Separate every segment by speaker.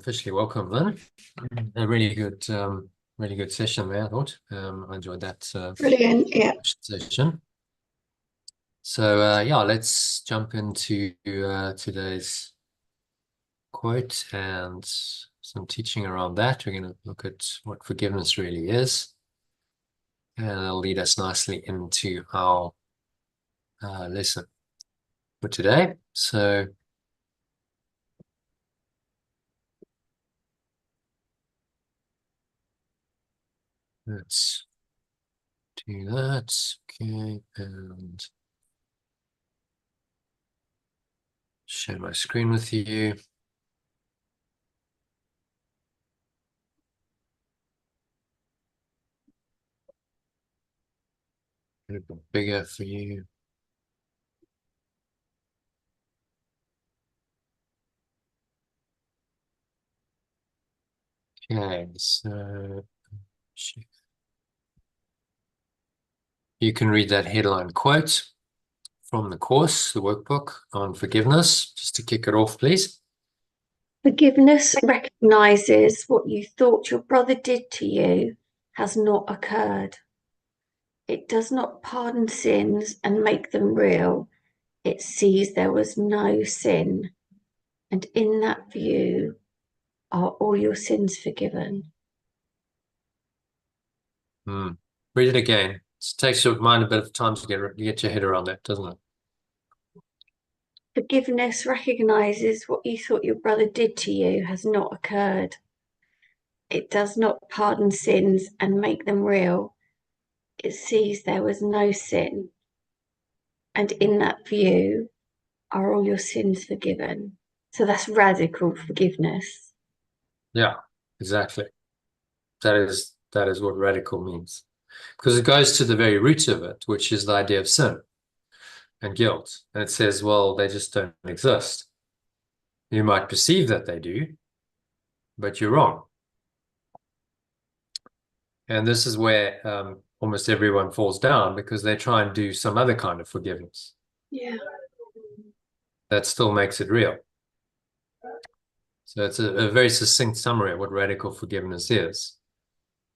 Speaker 1: officially welcome then. A really good session there, I thought. I enjoyed that
Speaker 2: Brilliant, yeah.
Speaker 1: session. So yeah, let's jump into today's quote and some teaching around that. We're going to look at what forgiveness really is, and it'll lead us nicely into our lesson for today. So let's do that. Okay, and share my screen with you. A little bit bigger for you. Okay, so you can read that headline quote from the course, the workbook on forgiveness, just to kick it off, please.
Speaker 2: Forgiveness recognizes what you thought your brother did to you has not occurred. It does not pardon sins and make them real. It sees there was no sin. And in that view are all your sins forgiven.
Speaker 1: Read it again. It takes your mind a bit of time to get your head around that, doesn't it?
Speaker 2: Forgiveness recognizes what you thought your brother did to you has not occurred. It does not pardon sins and make them real. It sees there was no sin. And in that view are all your sins forgiven. So that's radical forgiveness.
Speaker 1: Yeah, exactly. That is what radical means. Because it goes to the very root of it, which is the idea of sin and guilt. And it says, well, they just don't exist. You might perceive that they do, but you're wrong. And this is where almost everyone falls down, because they try and do some other kind of forgiveness.
Speaker 2: Yeah.
Speaker 1: That still makes it real. So it's a very succinct summary of what radical forgiveness is.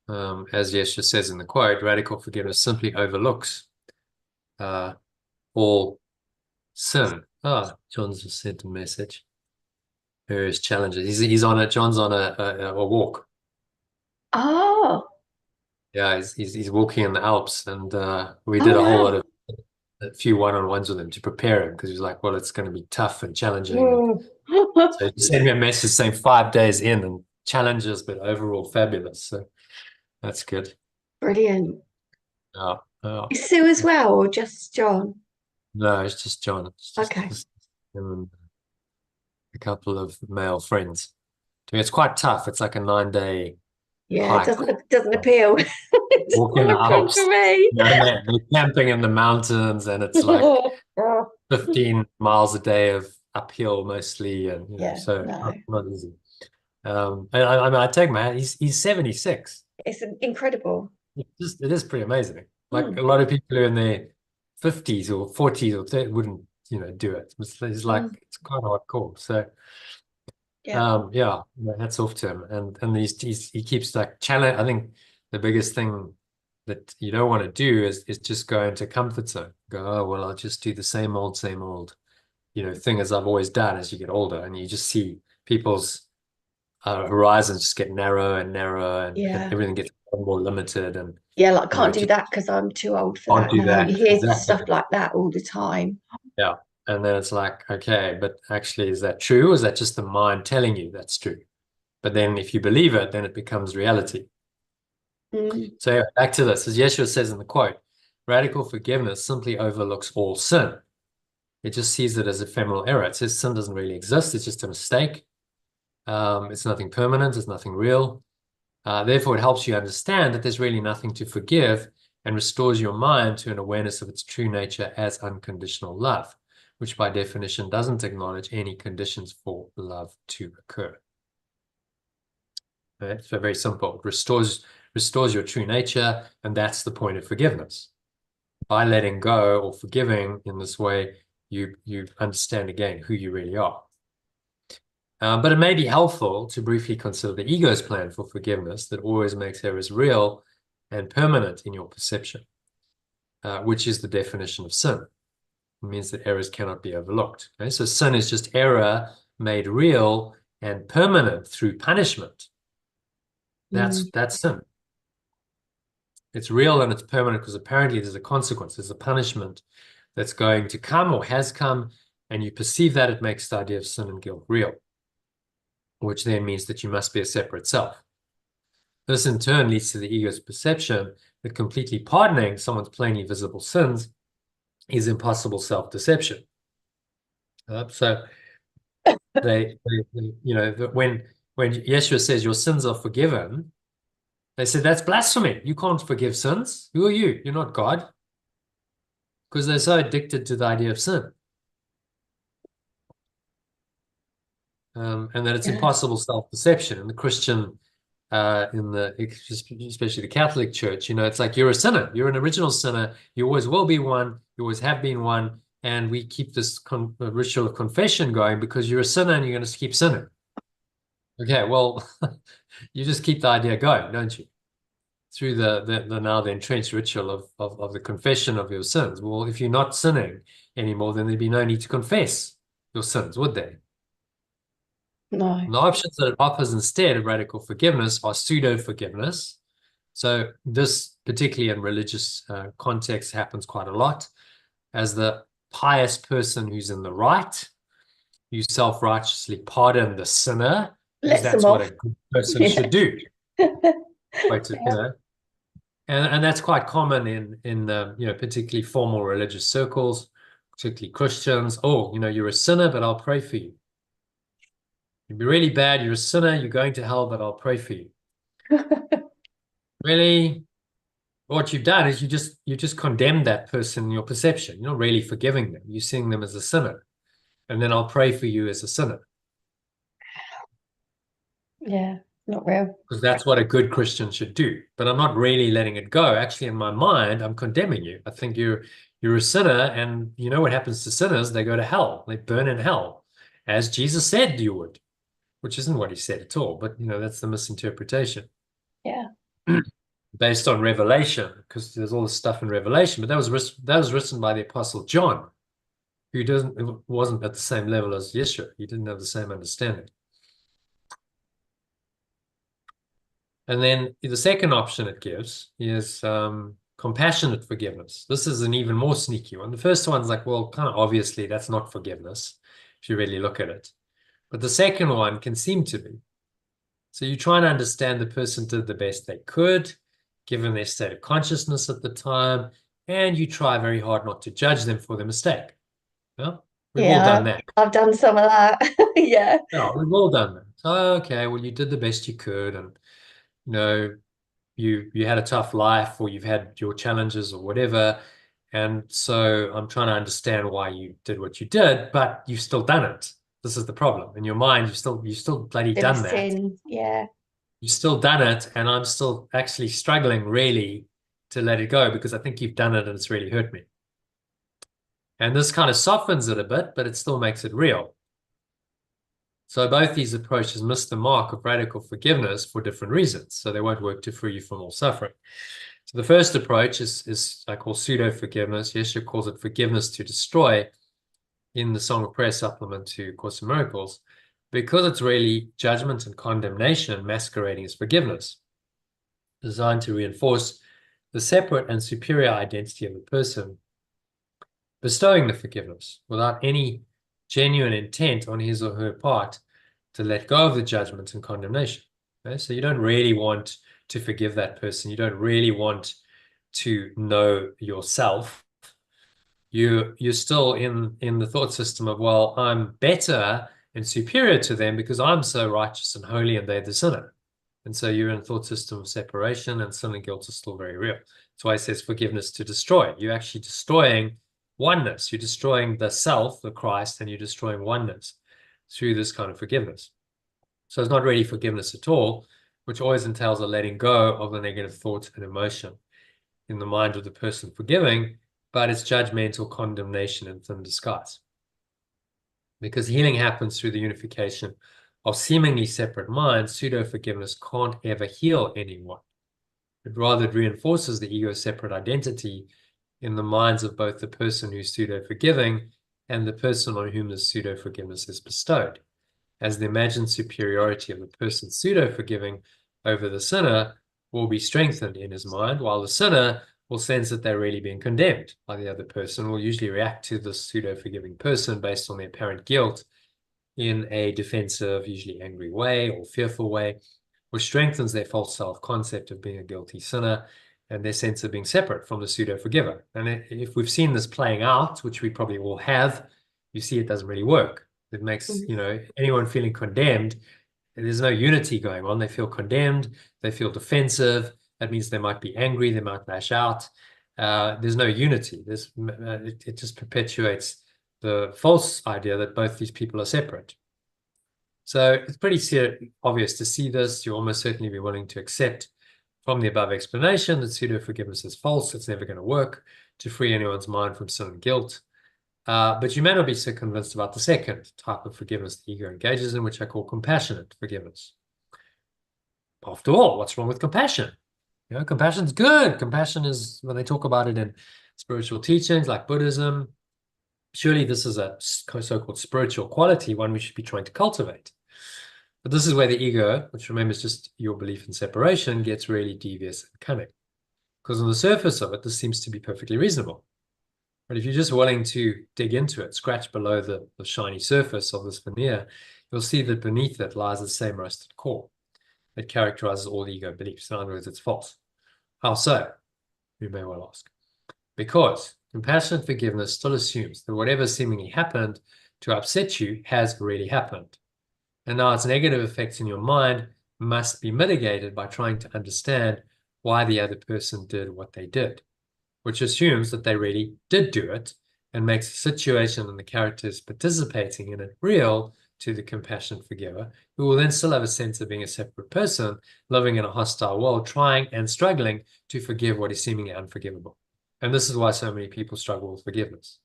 Speaker 1: As Yeshua says in the quote, radical forgiveness simply overlooks all sin. John's just sent a message. Various challenges. He's on it. John's on a walk.
Speaker 2: Oh.
Speaker 1: Yeah, he's walking in the Alps, and we did
Speaker 2: Oh,
Speaker 1: a whole lot
Speaker 2: wow.
Speaker 1: of a few one-on-ones with him to prepare him, because he was like, well, it's going to be tough and challenging. And so he sent me a message saying 5 days in and challenges, but overall fabulous. So that's good.
Speaker 2: Brilliant.
Speaker 1: Oh, oh.
Speaker 2: Is Sue as well, or just John?
Speaker 1: No, it's just John. It's just
Speaker 2: Okay.
Speaker 1: him and a couple of male friends. It's quite tough. It's like a 9-day
Speaker 2: Yeah, it
Speaker 1: hike.
Speaker 2: doesn't appeal. It
Speaker 1: Walk in the
Speaker 2: doesn't appeal
Speaker 1: Alps.
Speaker 2: to me.
Speaker 1: They're camping in the mountains, and it's like 15 miles a day of uphill mostly, and
Speaker 2: Yeah,
Speaker 1: so
Speaker 2: no.
Speaker 1: not easy. I mean, I take my hat. He's 76.
Speaker 2: It's incredible.
Speaker 1: It is pretty amazing. Like
Speaker 2: Mm.
Speaker 1: a lot of people who are in their 50s or 40s or 30 wouldn't, do it. It's like it's quite hardcore. So
Speaker 2: Yeah.
Speaker 1: yeah, hats off to him. And he keeps like challenge. I think the biggest thing that you don't want to do is just go into comfort zone. Go, oh well, I'll just do the same old, thing as I've always done as you get older, and you just see people's horizons just get narrow and narrow, and
Speaker 2: Yeah.
Speaker 1: everything gets more limited, and
Speaker 2: Yeah, like can't do
Speaker 1: just
Speaker 2: that because I'm too old for
Speaker 1: can't
Speaker 2: that
Speaker 1: do
Speaker 2: now.
Speaker 1: that.
Speaker 2: You hear
Speaker 1: Exactly.
Speaker 2: stuff like that all the time.
Speaker 1: Yeah. And then it's like, okay, but actually, is that true? Or is that just the mind telling you that's true? But then if you believe it, then it becomes reality. So back to this, as Yeshua says in the quote, radical forgiveness simply overlooks all sin. It just sees it as ephemeral error. It says sin doesn't really exist. It's just a mistake. It's nothing permanent. It's nothing real. Therefore, it helps you understand that there's really nothing to forgive, and restores your mind to an awareness of its true nature as unconditional love, which by definition doesn't acknowledge any conditions for love to occur. Right? So very simple. It restores your true nature, and that's the point of forgiveness. By letting go or forgiving in this way, you understand again who you really are. But it may be helpful to briefly consider the ego's plan for forgiveness that always makes errors real and permanent in your perception, which is the definition of sin. It means that errors cannot be overlooked. Okay? So sin is just error made real and permanent through punishment. That's sin. It's real and it's permanent because apparently there's a consequence. There's a punishment that's going to come or has come, and you perceive that. It makes the idea of sin and guilt real, which then means that you must be a separate self. This in turn leads to the ego's perception that completely pardoning someone's plainly visible sins is impossible self-deception. So when Yeshua says your sins are forgiven, they said that's blasphemy. You can't forgive sins. Who are you? You're not God. Because they're so addicted to the idea of sin. And that it's impossible self-deception. And the Christian, especially the Catholic Church, it's like you're a sinner. You're an original sinner. You always will be one. You always have been one. And we keep this ritual of confession going because you're a sinner and you're going to keep sinning. Okay, well, you just keep the idea going, don't you? Through the now the entrenched ritual of the confession of your sins. Well, if you're not sinning anymore, then there'd be no need to confess your sins, would there?
Speaker 2: No.
Speaker 1: And the options that it offers instead of radical forgiveness are pseudo-forgiveness. So this, particularly in religious context, happens quite a lot. As the pious person who's in the right, you self-righteously pardon the sinner, because that's what a good person should do. And that's quite common in particularly formal religious circles, particularly Christians. Oh, you're a sinner, but I'll pray for you. You'd be really bad. You're a sinner. You're going to hell, but I'll pray for you. Really, what you've done is you just condemned that person in your perception. You're not really forgiving them. You're seeing them as a sinner, and then I'll pray for you as a sinner.
Speaker 2: Yeah, not real.
Speaker 1: Because that's what a good Christian should do. But I'm not really letting it go. Actually, in my mind, I'm condemning you. I think you're a sinner, and you know what happens to sinners? They go to hell. They burn in hell, as Jesus said you would, which isn't what he said at all. But that's the misinterpretation.
Speaker 2: Yeah.
Speaker 1: Based on Revelation, because there's all this stuff in Revelation, but that was written by the Apostle John, who wasn't at the same level as Yeshua. He didn't have the same understanding. And then the second option it gives is compassionate forgiveness. This is an even more sneaky one. The first one's like, well, kind of obviously that's not forgiveness if you really look at it. But the second one can seem to be. So you try and understand the person did the best they could, given their state of consciousness at the time, and you try very hard not to judge them for their mistake. Yeah? We've all done that.
Speaker 2: I've done some of that. Yeah.
Speaker 1: Yeah, we've all done that. So, okay, well, you did the best you could, and you had a tough life, or you've had your challenges or whatever. And so I'm trying to understand why you did what you did, but you've still done it. This is the problem. In your mind, you've still bloody done that.
Speaker 2: Sin. Yeah.
Speaker 1: You've still done it, and I'm still actually struggling really to let it go because I think you've done it and it's really hurt me. And this kind of softens it a bit, but it still makes it real. So both these approaches miss the mark of radical forgiveness for different reasons. So they won't work to free you from all suffering. So the first approach is I call pseudo-forgiveness. Yeshua calls it forgiveness to destroy in the Song of Prayer supplement to Course in Miracles, because it's really judgment and condemnation masquerading as forgiveness, designed to reinforce the separate and superior identity of the person bestowing the forgiveness without any genuine intent on his or her part to let go of the judgment and condemnation. Okay? So you don't really want to forgive that person. You don't really want to know yourself. You're still in the thought system of, well, I'm better and superior to them because I'm so righteous and holy and they're the sinner. And so you're in a thought system of separation, and sin and guilt are still very real. That's why it says forgiveness to destroy. You're actually destroying oneness. You're destroying the self, the Christ, and you're destroying oneness through this kind of forgiveness. So it's not really forgiveness at all, which always entails a letting go of the negative thoughts and emotion in the mind of the person forgiving, but it's judgmental condemnation in thin disguise. Because healing happens through the unification of seemingly separate minds, pseudo-forgiveness can't ever heal anyone. But rather, it reinforces the ego's separate identity in the minds of both the person who's pseudo-forgiving and the person on whom the pseudo-forgiveness is bestowed, as the imagined superiority of the person pseudo-forgiving over the sinner will be strengthened in his mind, while the sinner will sense that they're really being condemned by the other person, will usually react to the pseudo-forgiving person based on the apparent guilt in a defensive, usually angry way or fearful way, which strengthens their false self-concept of being a guilty sinner and their sense of being separate from the pseudo-forgiver. And if we've seen this playing out, which we probably all have, you see it doesn't really work. It makes, anyone feeling condemned, there's no unity going on. They feel condemned. They feel defensive. That means they might be angry. They might lash out. There's no unity. It just perpetuates the false idea that both these people are separate. So it's pretty obvious to see this. You'll almost certainly be willing to accept from the above explanation that pseudo-forgiveness is false. It's never going to work to free anyone's mind from sin and guilt. But you may not be so convinced about the second type of forgiveness the ego engages in, which I call compassionate forgiveness. After all, what's wrong with compassion? Compassion's good. Compassion is, when they talk about it in spiritual teachings like Buddhism, surely this is a so-called spiritual quality, one we should be trying to cultivate. But this is where the ego, which remember is just your belief in separation, gets really devious and cunning. Because on the surface of it, this seems to be perfectly reasonable. But if you're just willing to dig into it, scratch below the shiny surface of this veneer, you'll see that beneath it lies the same rusted core that characterizes all ego beliefs. In other words, it's false. How so? You may well ask. Because compassionate forgiveness still assumes that whatever seemingly happened to upset you has really happened. And now its negative effects in your mind must be mitigated by trying to understand why the other person did what they did, which assumes that they really did do it and makes the situation and the characters participating in it real to the compassionate forgiver, who will then still have a sense of being a separate person living in a hostile world, trying and struggling to forgive what is seemingly unforgivable. And this is why so many people struggle with forgiveness.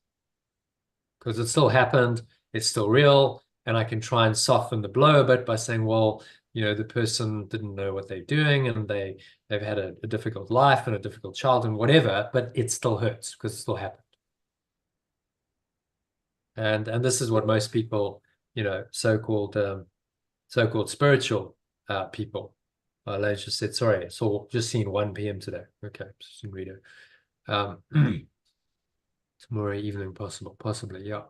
Speaker 1: Because it still happened, it's still real, and I can try and soften the blow a bit by saying, well, the person didn't know what they're doing and they've had a difficult life and a difficult childhood and whatever, but it still hurts because it still happened. And this is what most people, so-called spiritual people. Lance just said, sorry, so just seen 1 p.m. today. Okay, just in reader. Tomorrow evening, possibly, yeah.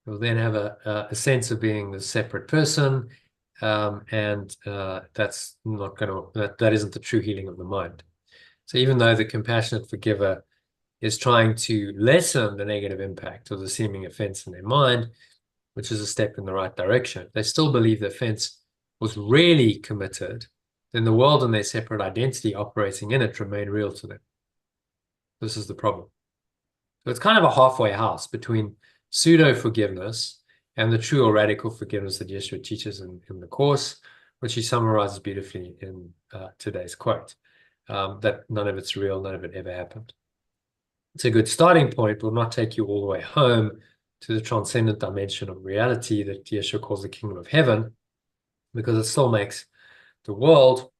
Speaker 1: We'll then have a sense of being the separate person, and that's not going to, that isn't the true healing of the mind. So even though the compassionate forgiver is trying to lessen the negative impact of the seeming offense in their mind, which is a step in the right direction, they still believe the offense was really committed, then the world and their separate identity operating in it remain real to them. This is the problem. So it's kind of a halfway house between pseudo-forgiveness and the true or radical forgiveness that Yeshua teaches in the Course, which he summarizes beautifully in today's quote, that none of it's real, none of it ever happened. It's a good starting point, but will not take you all the way home to the transcendent dimension of reality that Yeshua calls the kingdom of heaven, because it still makes the world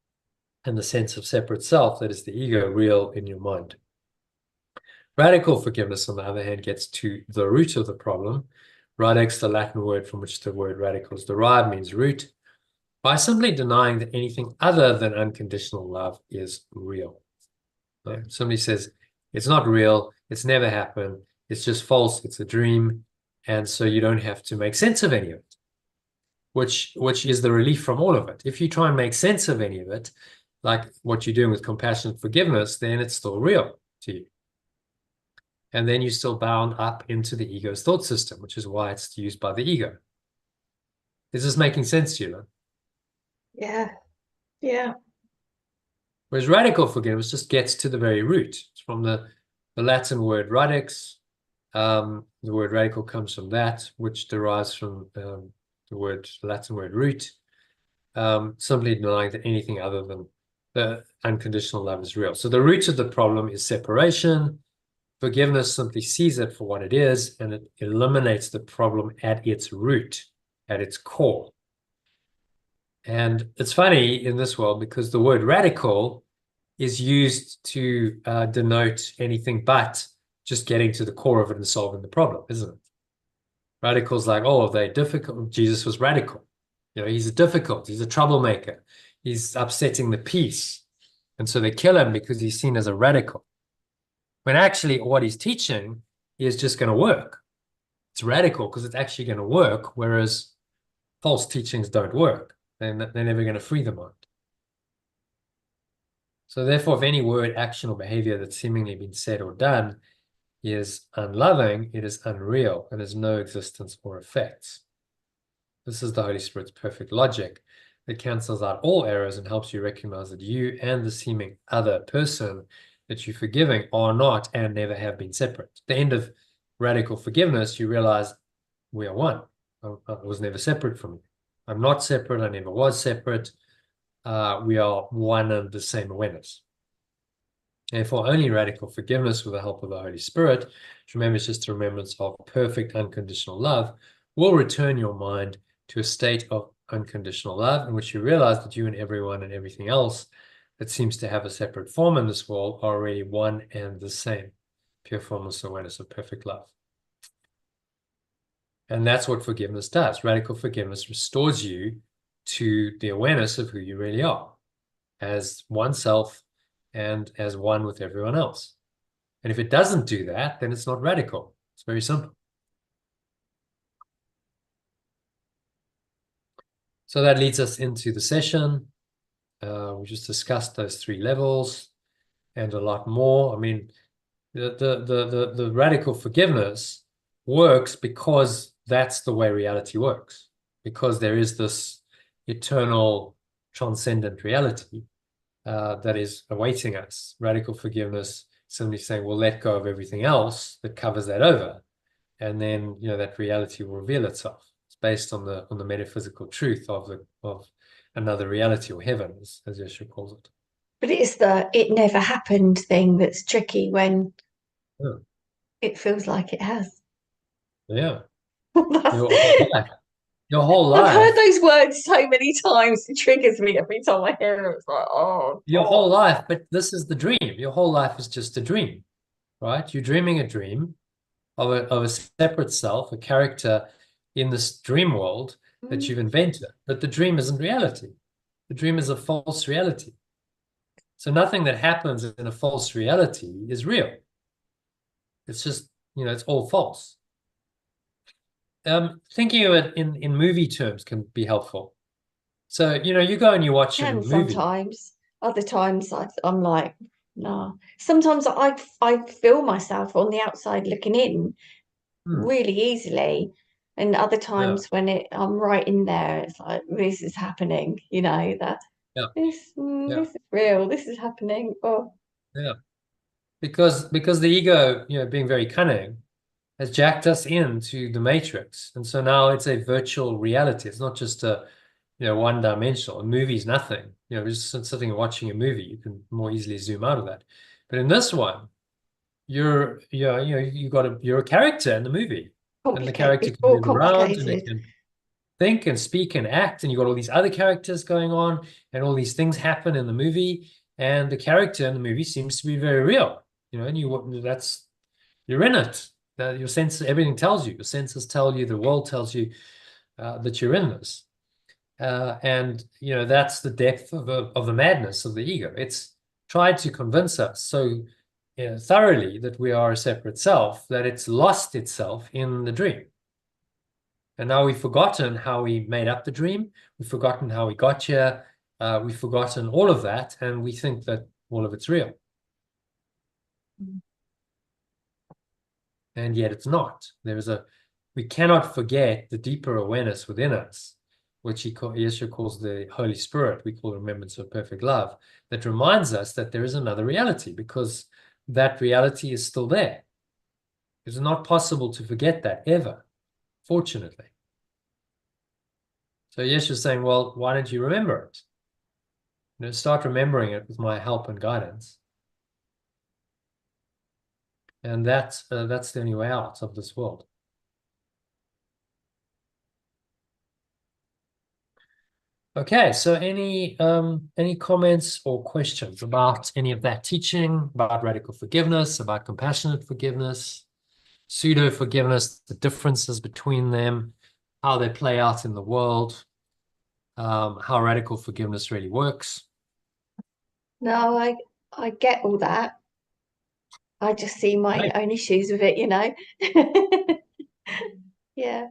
Speaker 1: and the sense of separate self, that is the ego, real in your mind. Radical forgiveness, on the other hand, gets to the root of the problem. Radix, the Latin word from which the word radical is derived, means root, by simply denying that anything other than unconditional love is real. Somebody says, it's not real, it's never happened, it's just false, it's a dream, and so you don't have to make sense of any of it, which is the relief from all of it. If you try and make sense of any of it, like what you're doing with compassionate forgiveness, then it's still real to you. And then you're still bound up into the ego's thought system, which is why it's used by the ego. Is this making sense to you, Lynn?
Speaker 2: Yeah.
Speaker 1: Whereas radical forgiveness just gets to the very root. It's from the Latin word radix. The word radical comes from that, which derives from the Latin word root. Simply denying that anything other than the unconditional love is real. So the root of the problem is separation. Forgiveness simply sees it for what it is, and it eliminates the problem at its root, at its core. And it's funny in this world because the word radical is used to denote anything but just getting to the core of it and solving the problem, isn't it? Radical's like, oh, they're difficult. Jesus was radical. He's a troublemaker. He's upsetting the peace. And so they kill him because he's seen as a radical. When actually what he's teaching is just going to work. It's radical because it's actually going to work, whereas false teachings don't work. They're never going to free the mind. So therefore, if any word, action, or behavior that's seemingly been said or done is unloving, it is unreal and has no existence or effects. This is the Holy Spirit's perfect logic that cancels out all errors and helps you recognize that you and the seeming other person that you're forgiving are not and never have been separate. At the end of radical forgiveness, you realize we are one. I was never separate from you. I'm not separate. I never was separate. We are one and the same awareness. Therefore, only radical forgiveness with the help of the Holy Spirit, which remember is just a remembrance of perfect unconditional love, will return your mind to a state of unconditional love in which you realize that you and everyone and everything else that seems to have a separate form in this world are already one and the same. Pure formless awareness of perfect love. And that's what forgiveness does. Radical forgiveness restores you to the awareness of who you really are as oneself and as one with everyone else. And if it doesn't do that, then it's not radical. It's very simple. So that leads us into the session. We just discussed those 3 levels and a lot more. I mean, the radical forgiveness works because that's the way reality works, because there is this eternal transcendent reality that is awaiting us. Radical forgiveness simply saying, well, let go of everything else that covers that over, and then that reality will reveal itself. It's based on the metaphysical truth of another reality, or heaven, as Yeshua calls it.
Speaker 2: But it's the it never happened thing that's tricky when it feels like it has.
Speaker 1: Yeah. Your whole life.
Speaker 2: I've heard those words so many times. It triggers me every time I hear it. It's like, oh,
Speaker 1: your whole life, but this is the dream. Your whole life is just a dream, right? You're dreaming a dream of a separate self, a character in this dream world that you've invented. But the dream isn't reality. The dream is a false reality. So nothing that happens in a false reality is real. It's just, it's all false. Thinking of it in movie terms can be helpful. So, you go and you watch a movie.
Speaker 2: Sometimes. Other times I'm like, no. Sometimes I feel myself on the outside looking in really easily. And other times when I'm right in there, it's like, this is happening, that this is real, this is happening. Oh.
Speaker 1: Yeah. Because the ego, being very cunning, has jacked us into the matrix. And so now it's a virtual reality. It's not just a one-dimensional. A movie's nothing. Just sitting and watching a movie, you can more easily zoom out of that. But in this one, you're a character in the movie. And the character can move around and they can think and speak and act, and you've got all these other characters going on, and all these things happen in the movie, and the character in the movie seems to be very real. And you're in it. Your senses, everything tells you. Your senses tell you, the world tells you that you're in this. And that's the depth of the madness of the ego. It's tried to convince us so thoroughly that we are a separate self that it's lost itself in the dream. And now we've forgotten how we made up the dream. We've forgotten how we got here. We've forgotten all of that, and we think that all of it's real. And yet it's not. We cannot forget the deeper awareness within us, which Yeshua calls the Holy Spirit. We call remembrance of perfect love, that reminds us that there is another reality, because that reality is still there. It's not possible to forget that ever, fortunately. So Yeshua's saying, well, why don't you remember it? Start remembering it with my help and guidance. And that's the only way out of this world. Okay, so any comments or questions about any of that teaching, about radical forgiveness, about compassionate forgiveness, pseudo-forgiveness, the differences between them, how they play out in the world, how radical forgiveness really works?
Speaker 2: No, I get all that. I just see my
Speaker 1: Right.
Speaker 2: own issues with it, Yeah.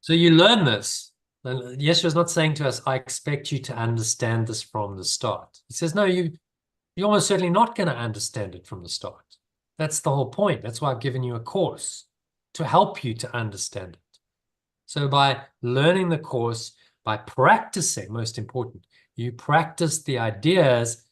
Speaker 1: So you learn this. And Yeshua's not saying to us, I expect you to understand this from the start. He says, no, you're almost certainly not going to understand it from the start. That's the whole point. That's why I've given you a course to help you to understand it. So by learning the course, by practicing, most important, you practice the ideas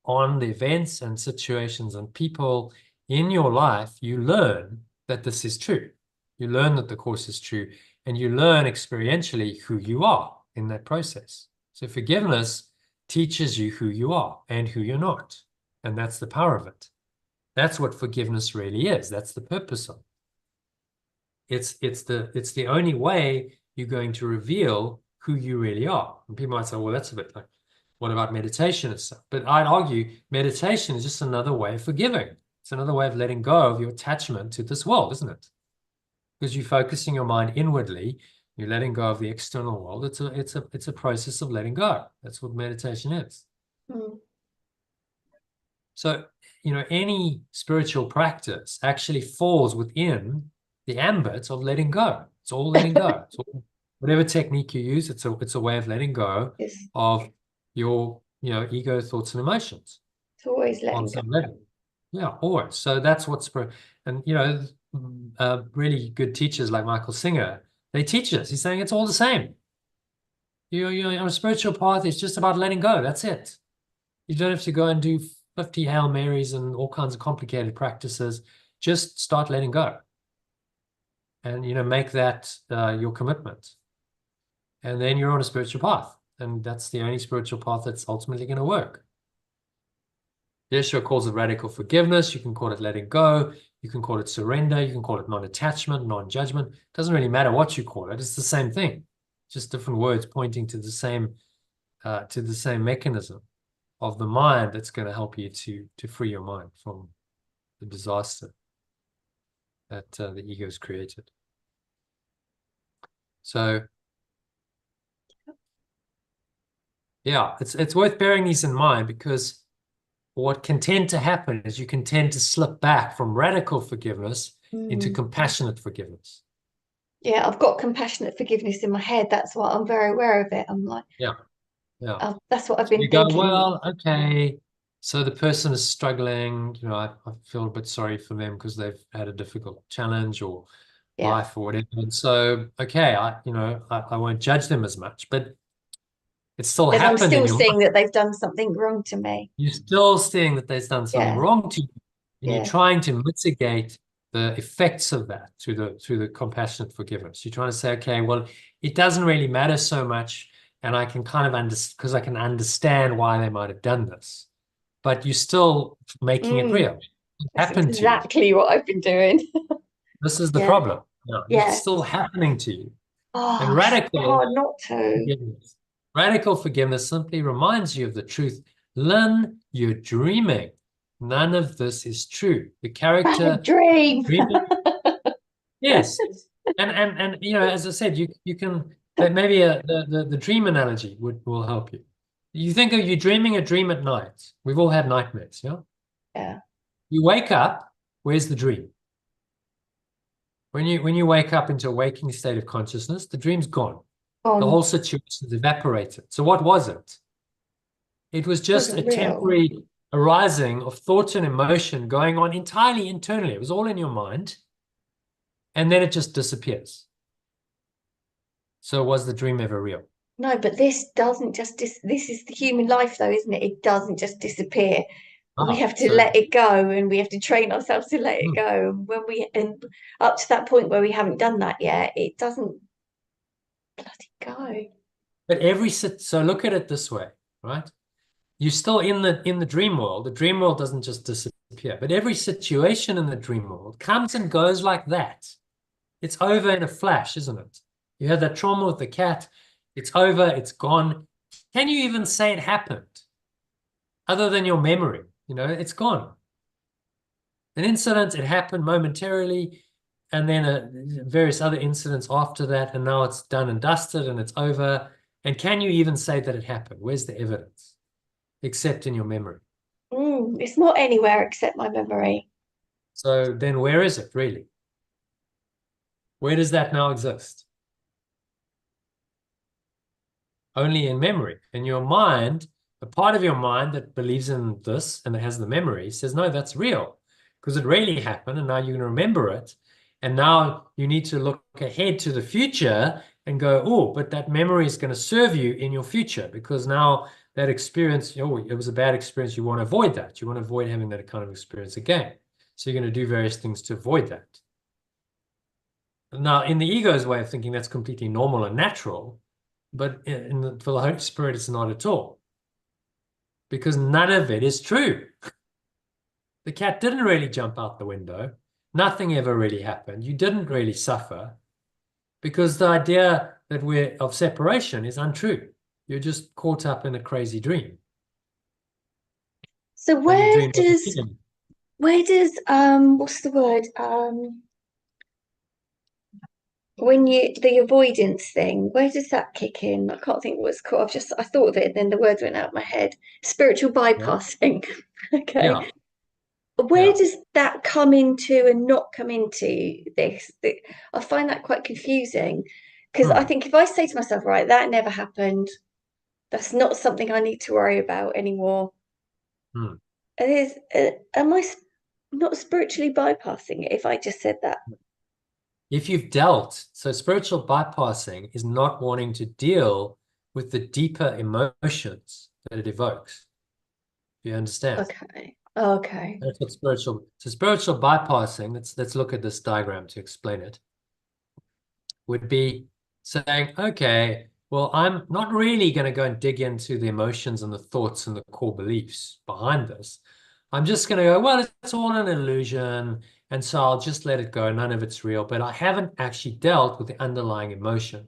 Speaker 1: on the events and situations and people in your life, you learn that this is true. You learn that the course is true, and you learn experientially who you are in that process. So forgiveness teaches you who you are and who you're not. And that's the power of it. That's what forgiveness really is. That's the purpose of it. It's the only way you're going to reveal who you really are. And people might say, well, that's a bit like, what about meditation and stuff? But I'd argue meditation is just another way of forgiving. It's another way of letting go of your attachment to this world, isn't it? Because you're focusing your mind inwardly, you're letting go of the external world. It's a process of letting go. That's what meditation is.
Speaker 2: Mm.
Speaker 1: So, any spiritual practice actually falls within the ambit of letting go. It's all letting go. It's all, whatever technique you use, it's a way of letting go
Speaker 2: It's,
Speaker 1: of your ego, thoughts, and emotions
Speaker 2: it's always
Speaker 1: on
Speaker 2: letting go.
Speaker 1: some level. Yeah, always. So that's what's and really good teachers like Michael Singer, they teach us. He's saying it's all the same. You're on a spiritual path. It's just about letting go. That's it. You don't have to go and do 50 Hail Marys and all kinds of complicated practices. Just start letting go. And, make that your commitment. And then you're on a spiritual path. And that's the only spiritual path that's ultimately going to work. Yeshua calls it radical forgiveness. You can call it letting go. You can call it surrender. You can call it non-attachment, non-judgment. It doesn't really matter what you call it. It's the same thing. Just different words pointing to the same mechanism of the mind that's going to help you to free your mind from the disaster that the ego's created. So, yeah, it's worth bearing these in mind, because what can tend to happen is you can tend to slip back from radical forgiveness into compassionate forgiveness.
Speaker 2: Yeah, I've got compassionate forgiveness in my head. That's why I'm very aware of it. I'm like,
Speaker 1: Yeah.
Speaker 2: that's what I've
Speaker 1: So
Speaker 2: been
Speaker 1: you go,
Speaker 2: thinking.
Speaker 1: well, okay, so the person is struggling, I feel a bit sorry for them because they've had a difficult challenge or
Speaker 2: Yeah.
Speaker 1: life or whatever. And so, okay, I won't judge them as much, but it's still
Speaker 2: Then I'm
Speaker 1: happened in
Speaker 2: still
Speaker 1: your life.
Speaker 2: seeing that they've done something wrong to me.
Speaker 1: You're still seeing that they've done something
Speaker 2: Yeah.
Speaker 1: wrong to you, and you're
Speaker 2: Yeah.
Speaker 1: trying to mitigate the effects of that through the compassionate forgiveness. You're trying to say, okay, well, it doesn't really matter so much, and I can kind of understand, because I can understand why they might have done this, but you're still making it real. It
Speaker 2: That's
Speaker 1: happened to you.
Speaker 2: exactly what I've been doing.
Speaker 1: This is the
Speaker 2: Yeah.
Speaker 1: problem. No, it's
Speaker 2: Yeah.
Speaker 1: still happening to you. And
Speaker 2: Oh, it's so
Speaker 1: radical
Speaker 2: hard not to.
Speaker 1: forgiveness. Radical forgiveness simply reminds you of the truth. Lynn, you're dreaming. None of this is true. The
Speaker 2: Bad
Speaker 1: character
Speaker 2: dream.
Speaker 1: dreaming, yes. And as I said, you can, but maybe the dream analogy will help you. You think of you dreaming a dream at night. We've all had nightmares, yeah?
Speaker 2: Yeah.
Speaker 1: You wake up, where's the dream? When you wake up into a waking state of consciousness, the dream's gone. The whole situation's evaporated. So what was it? It was just a
Speaker 2: Wasn't real.
Speaker 1: temporary arising of thought and emotion going on entirely internally. It was all in your mind, and then it just disappears. So was the dream ever real?
Speaker 2: No, but this doesn't just this is the human life though, isn't it? It doesn't just disappear. We have to
Speaker 1: So
Speaker 2: let it go, and we have to train ourselves to let it go. And when and up to that point where we haven't done that yet, it doesn't bloody go.
Speaker 1: but so look at it this way, right? You're still in the dream world. The dream world doesn't just disappear. disappear. But every situation in the dream world comes and goes like that. It's over in a flash, isn't it? You had that trauma with the cat. It's over. It's gone. Can you even say it happened? Other than your memory, it's gone. An incident, it happened momentarily, and then various other incidents after that, and now it's done and dusted and it's over. And can you even say that it happened? Where's the evidence? Except in your memory.
Speaker 2: It's not anywhere except my memory.
Speaker 1: So then where is it really? Where does that now exist? Only in memory. In your mind, a part of your mind that believes in this and that has the memory says, no, that's real because it really happened and now you're going to remember it. And now you need to look ahead to the future and go, oh, but that memory is going to serve you in your future because now that experience, it was a bad experience. You want to avoid that. You want to avoid having that kind of experience again. So you're going to do various things to avoid that. Now, in the ego's way of thinking, that's completely normal and natural. But for the Holy Spirit, it's not at all. Because none of it is true. The cat didn't really jump out the window. Nothing ever really happened. You didn't really suffer. Because the idea that we're of separation is untrue. You're just caught up in a crazy dream.
Speaker 2: So where does what's the word? When the avoidance thing, where does that kick in? I can't think what it's called. I thought of it, and then the words went out of my head. Spiritual bypassing. Okay.
Speaker 1: Yeah.
Speaker 2: Where does that come into and not come into this? I find that quite confusing because I think if I say to myself, right, that never happened, that's not something I need to worry about anymore. Am I not spiritually bypassing it if I just said that?
Speaker 1: If you've so spiritual bypassing is not wanting to deal with the deeper emotions that it evokes. Do you understand?
Speaker 2: Okay.
Speaker 1: That's what spiritual bypassing, let's look at this diagram to explain it, would be saying, okay, well, I'm not really going to go and dig into the emotions and the thoughts and the core beliefs behind this. I'm just going to go, well, it's all an illusion. And so I'll just let it go. None of it's real. But I haven't actually dealt with the underlying emotion.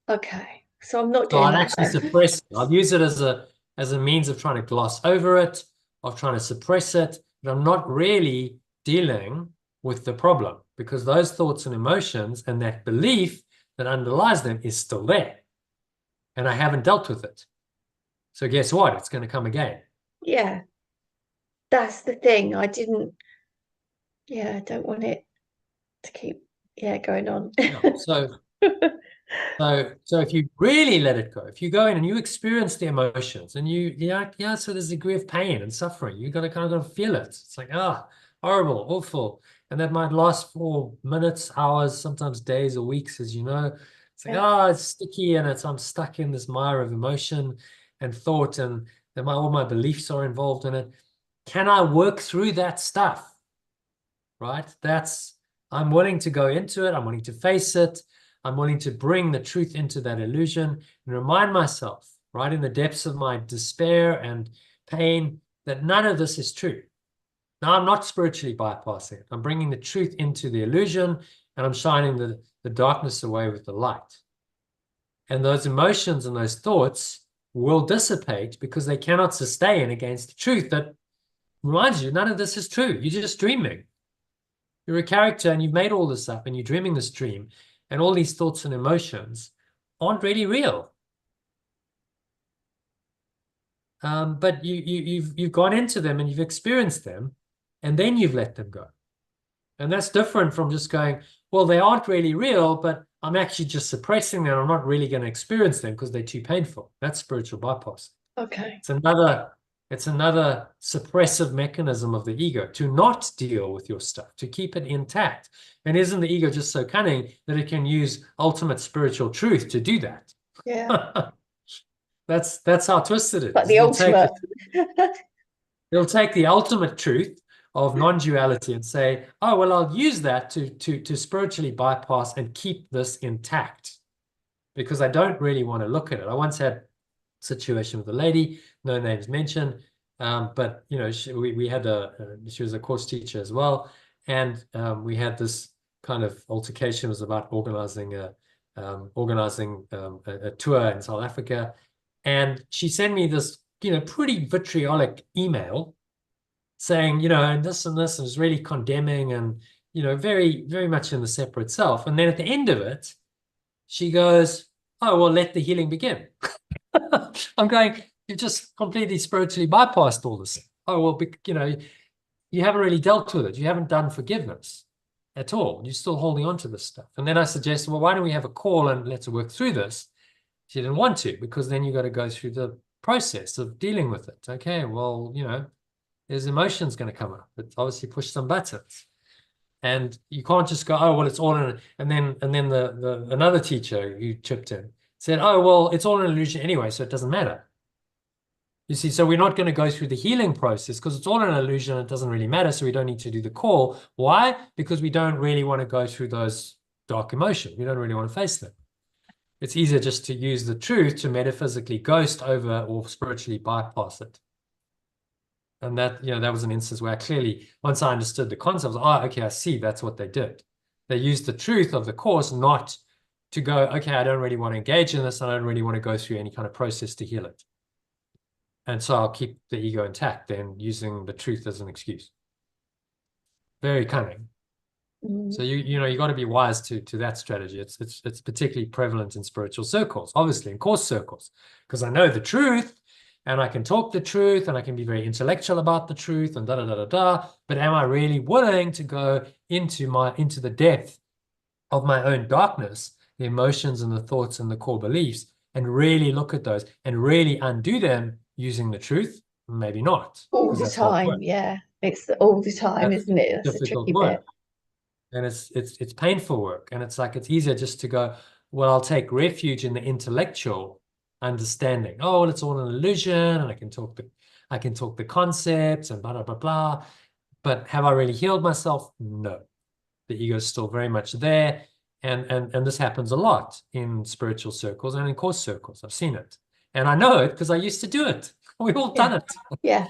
Speaker 2: Okay. So I'm not
Speaker 1: So
Speaker 2: doing
Speaker 1: I'll
Speaker 2: that.
Speaker 1: actually suppress it. I'll use it as a means of trying to gloss over it, of trying to suppress it. But I'm not really dealing with the problem because those thoughts and emotions and that belief that underlies them is still there. And I haven't dealt with it. So guess what? It's going to come again.
Speaker 2: Yeah. That's the thing. I don't want it to keep going on.
Speaker 1: Yeah. So if you really let it go, if you go in and you experience the emotions and so there's a degree of pain and suffering, you got to kind of feel it. It's like, horrible, awful. And that might last for minutes, hours, sometimes days or weeks, as you know. It's like, it's sticky and I'm stuck in this mire of emotion and thought and all my beliefs are involved in it. Can I work through that stuff? Right? I'm willing to go into it. I'm willing to face it. I'm willing to bring the truth into that illusion and remind myself, right, in the depths of my despair and pain, that none of this is true. Now, I'm not spiritually bypassing it. I'm bringing the truth into the illusion and I'm shining the darkness away with the light. And those emotions and those thoughts will dissipate because they cannot sustain against the truth that reminds you none of this is true. You're just dreaming. You're a character and you've made all this up and you're dreaming this dream and all these thoughts and emotions aren't really real. But you've gone into them and you've experienced them and then you've let them go. And that's different from just going, well, they aren't really real, but I'm actually just suppressing them. I'm not really going to experience them because they're too painful. That's spiritual bypass.
Speaker 2: Okay.
Speaker 1: It's another suppressive mechanism of the ego to not deal with your stuff, to keep it intact. And isn't the ego just so cunning that it can use ultimate spiritual truth to do that?
Speaker 2: Yeah.
Speaker 1: That's how twisted it is.
Speaker 2: But the ultimate.
Speaker 1: It'll take the ultimate truth of non-duality and say, oh, well, I'll use that to spiritually bypass and keep this intact because I don't really want to look at it. I once had situation with a lady, no names mentioned, But you know, we had she was a course teacher as well, and we had this kind of altercation. It was about organizing a tour in South Africa, and she sent me this, you know, pretty vitriolic email saying, you know, and this and this, and was really condemning, and you know, very, very much in the separate self. And then at the end of it, she goes, "Oh, well, let the healing begin." I'm going, you've just completely spiritually bypassed all this. Oh, well, you know, you haven't really dealt with it. You haven't done forgiveness at all. You're still holding on to this stuff. And then I suggested, well, why don't we have a call and let's work through this? She didn't want to, because then you got to go through the process of dealing with it. Okay, well, you know, there's emotions going to come up. But obviously push some buttons. And you can't just go, oh, well, it's all in it. And then the another teacher who chipped in said, oh, well, it's all an illusion anyway, so it doesn't matter. You see, so we're not going to go through the healing process because it's all an illusion. It doesn't really matter. So we don't need to do the call. Why? Because we don't really want to go through those dark emotions. We don't really want to face them. It's easier just to use the truth to metaphysically ghost over or spiritually bypass it. And that, you know, that was an instance where I clearly, once I understood the concept, I was like, oh, okay, I see, that's what they did. They used the truth of the course not to go, okay, I don't really want to engage in this. I don't really want to go through any kind of process to heal it. And so I'll keep the ego intact, then using the truth as an excuse. Very cunning. So you know, you got to be wise to that strategy. It's particularly prevalent in spiritual circles, obviously in course circles, because I know the truth and I can talk the truth and I can be very intellectual about the truth and da da da da da. But am I really willing to go into the depth of my own darkness, the emotions and the thoughts and the core beliefs, and really look at those and really undo them using the truth? Maybe not.
Speaker 2: All the time, yeah. It's all the time,
Speaker 1: That's
Speaker 2: isn't it? That's the
Speaker 1: difficult
Speaker 2: tricky
Speaker 1: work.
Speaker 2: bit.
Speaker 1: And it's painful work. And it's like, it's easier just to go, well, I'll take refuge in the intellectual understanding. Oh, well, it's all an illusion, and I can talk the concepts and blah, blah, blah, blah. But have I really healed myself? No. The ego is still very much there. And this happens a lot in spiritual circles and in course circles. I've seen it. And I know it because I used to do it. We've all done it.
Speaker 2: Yeah.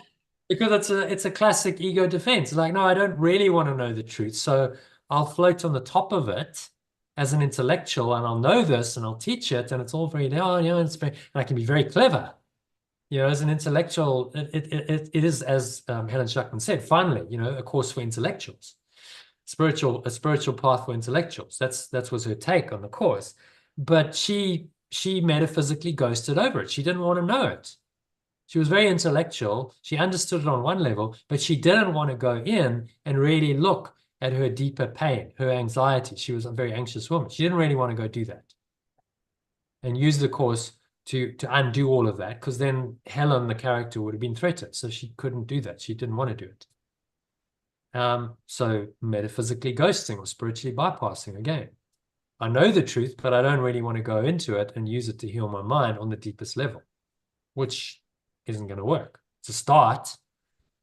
Speaker 1: Because it's a classic ego defense. Like, no, I don't really want to know the truth. So I'll float on the top of it as an intellectual, and I'll know this and I'll teach it, and it's all very, oh, you know, and I can be very clever. You know, as an intellectual, it is, as Helen Schuckman said, finally, you know, a course for intellectuals, a spiritual path for intellectuals. That was her take on the course. But she metaphysically ghosted over it. She didn't want to know it. She was very intellectual. She understood it on one level, but she didn't want to go in and really look at her deeper pain, her anxiety. She was a very anxious woman. She didn't really want to go do that and use the course to undo all of that, because then Helen, the character, would have been threatened. So she couldn't do that. She didn't want to do it. So metaphysically ghosting or spiritually bypassing again. I know the truth, but I don't really want to go into it and use it to heal my mind on the deepest level, which isn't going to work. It's a start,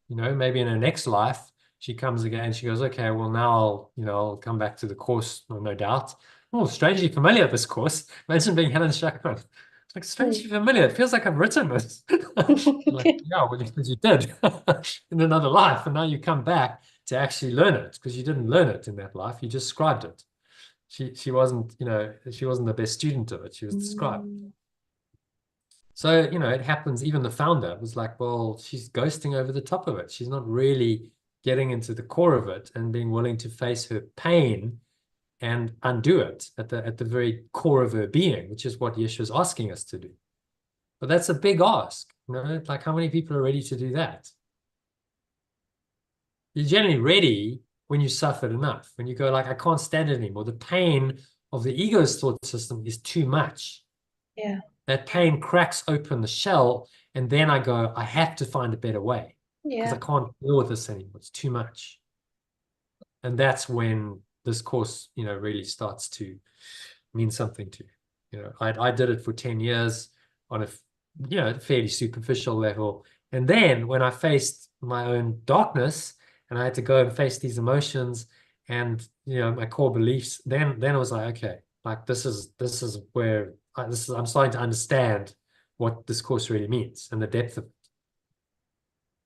Speaker 1: you know, maybe in her next life, she comes again, she goes, okay, well, now I'll come back to the course, no doubt. Oh, strangely familiar, this course. Imagine being Helen Schuckman. It's like, strangely familiar. It feels like I've written this. Like, yeah, well, because you did in another life, and now you come back to actually learn it, because you didn't learn it in that life. You just scribed it. She wasn't, you know, she wasn't the best student of it. She was the scribe. So, you know, it happens. Even the founder was like, well, she's ghosting over the top of it. She's not really getting into the core of it and being willing to face her pain and undo it at the very core of her being, which is what Yeshua's asking us to do. But that's a big ask. You know, like, how many people are ready to do that? You're generally ready when you suffered enough, when you go like, I can't stand it anymore. The pain of the ego's thought system is too much.
Speaker 2: Yeah.
Speaker 1: That pain cracks open the shell, and then I go, I have to find a better way, because I can't deal with this anymore. It's too much. And that's when this course, you know, really starts to mean something to you. You know, I did it for 10 years on a, you know, fairly superficial level. And then when I faced my own darkness and I had to go and face these emotions and, you know, my core beliefs, then I was like, okay, like this is where I'm starting to understand what this course really means and the depth of it.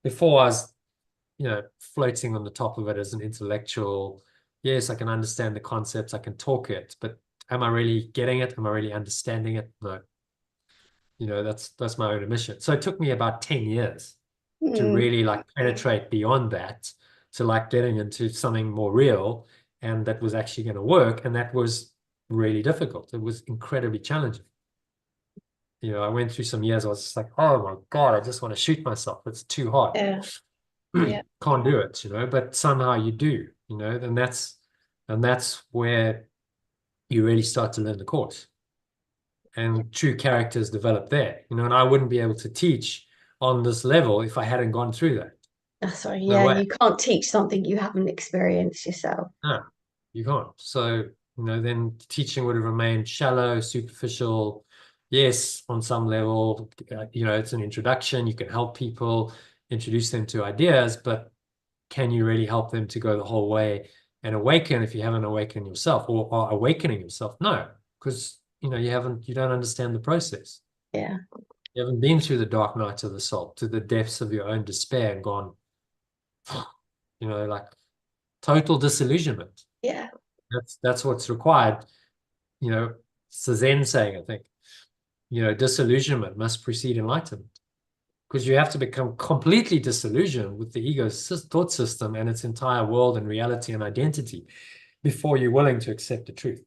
Speaker 1: before I was, floating on the top of it as an intellectual. Yes, I can understand the concepts, I can talk it, but am I really getting it? Am I really understanding it? No. That's my own admission. So it took me about 10 years to really like penetrate beyond that, to like getting into something more real and that was actually going to work. And that was really difficult. It was incredibly challenging. I went through some years, I was just like, oh my God, I just want to shoot myself. It's too hard.
Speaker 2: Yeah. Yeah.
Speaker 1: Can't do it, but somehow you do, and that's where you really start to learn the course. And true characters develop there, and I wouldn't be able to teach on this level if I hadn't gone through that.
Speaker 2: Sorry,
Speaker 1: No
Speaker 2: yeah,
Speaker 1: way.
Speaker 2: you can't teach something you haven't experienced yourself.
Speaker 1: No, you can't. So, then teaching would have remained shallow, superficial. Yes, on some level, it's an introduction. You can help people, introduce them to ideas, but can you really help them to go the whole way and awaken if you haven't awakened yourself, or awakening yourself? No, because you don't understand the process.
Speaker 2: Yeah.
Speaker 1: You haven't been through the dark nights of the soul, to the depths of your own despair and gone, like total disillusionment.
Speaker 2: Yeah.
Speaker 1: That's what's required. It's a Zen saying, I think, disillusionment must precede enlightenment, because you have to become completely disillusioned with the ego's thought system and its entire world and reality and identity before you're willing to accept the truth.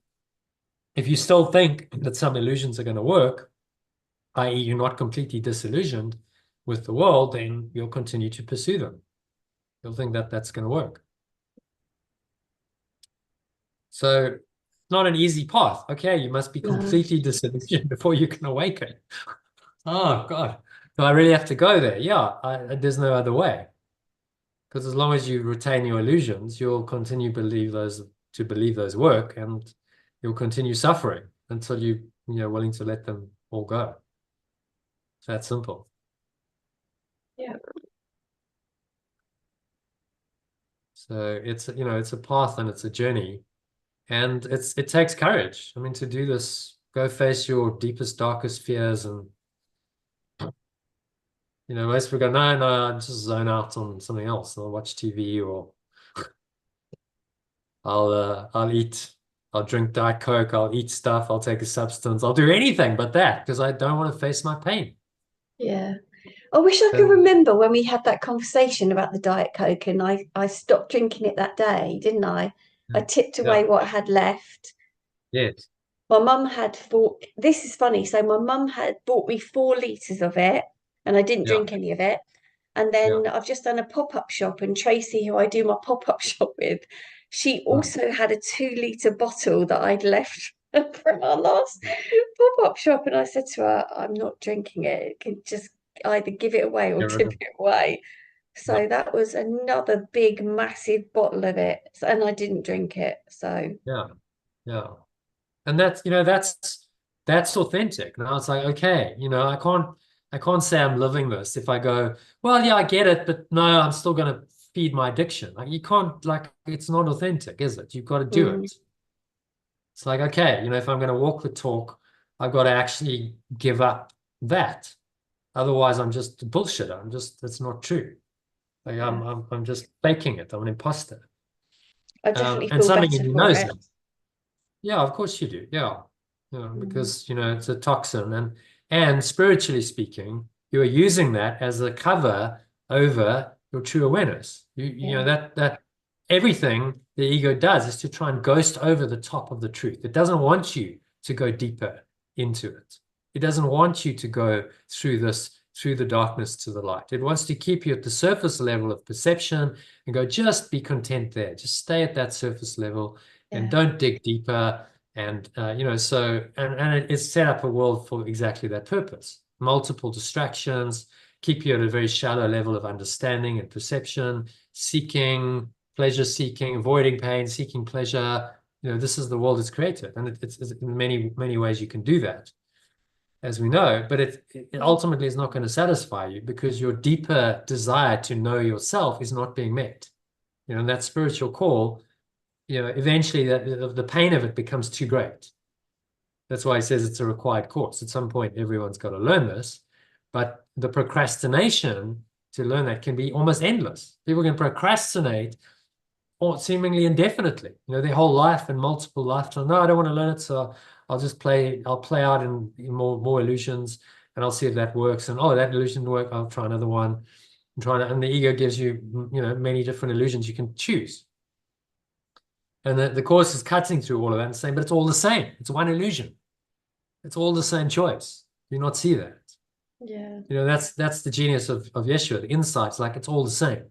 Speaker 1: If you still think that some illusions are going to work, i.e. you're not completely disillusioned with the world, then you'll continue to pursue them. You'll think that that's going to work. So not an easy path. Okay, you must be completely disillusioned before you can awaken. Oh, God. Do I really have to go there? Yeah, there's no other way. Because as long as you retain your illusions, you'll continue to believe those work, and you'll continue suffering until you're willing to let them all go. It's that simple.
Speaker 2: Yeah.
Speaker 1: So it's a path and it's a journey, and it takes courage. I mean, to do this, go face your deepest, darkest fears, and most people go, no, I just zone out on something else. I'll watch TV, or I'll eat, I'll drink Diet Coke, I'll eat stuff, I'll take a substance, I'll do anything but that because I don't want to face my pain.
Speaker 2: Yeah. I wish I could remember when we had that conversation about the Diet Coke, and I stopped drinking it that day, didn't I? I tipped away what I had left.
Speaker 1: Yes.
Speaker 2: My mum had this is funny. So my mum had bought me 4 litres of it, and I didn't drink any of it. And then I've just done a pop-up shop, and Tracy, who I do my pop-up shop with, she also had a 2-litre bottle that I'd left from our last pop-up shop. And I said to her, I'm not drinking it. It can just either give it away or tip it away. So that was another big, massive bottle of it. And I didn't drink it. So
Speaker 1: yeah. And that's authentic. Now it's like, okay, I can't say I'm living this if I go, well, yeah, I get it, but no, I'm still going to feed my addiction. Like, you can't, like, it's not authentic, is it? You've got to do it. It's like, okay, if I'm going to walk the talk, I've got to actually give up that. Otherwise, I'm just a bullshitter. It's not true. Like, I'm just faking it. I'm an imposter.
Speaker 2: I definitely
Speaker 1: and
Speaker 2: feel
Speaker 1: something
Speaker 2: better
Speaker 1: in you
Speaker 2: for
Speaker 1: knows
Speaker 2: it.
Speaker 1: that. Yeah, of course you do. Yeah. Because it's a toxin, and spiritually speaking, you are using that as a cover over your true awareness. You know that everything the ego does is to try and ghost over the top of the truth. It doesn't want you to go deeper into it. It doesn't want you to go through the darkness to the light. It wants to keep you at the surface level of perception and go, just be content there. Just stay at that surface level and don't dig deeper. And so it's set up a world for exactly that purpose. Multiple distractions, keep you at a very shallow level of understanding and perception, seeking, pleasure seeking, avoiding pain, seeking pleasure. This is the world it's created, and it's in many, many ways you can do that, as we know, but it ultimately is not going to satisfy you because your deeper desire to know yourself is not being met. That spiritual call, eventually the pain of it becomes too great. That's why he says it's a required course. At some point, everyone's got to learn this, but the procrastination to learn that can be almost endless. People can procrastinate or seemingly indefinitely, their whole life and multiple lifetimes. No, I don't want to learn it, so I'll play out in more illusions, and I'll see if that works. And oh, that illusion didn't work, I'll try another one. And the ego gives you, many different illusions you can choose. And the course is cutting through all of that and saying, but it's all the same. It's one illusion. It's all the same choice. Do you not see that?
Speaker 2: Yeah.
Speaker 1: That's the genius of Yeshua. The insight's like it's all the same.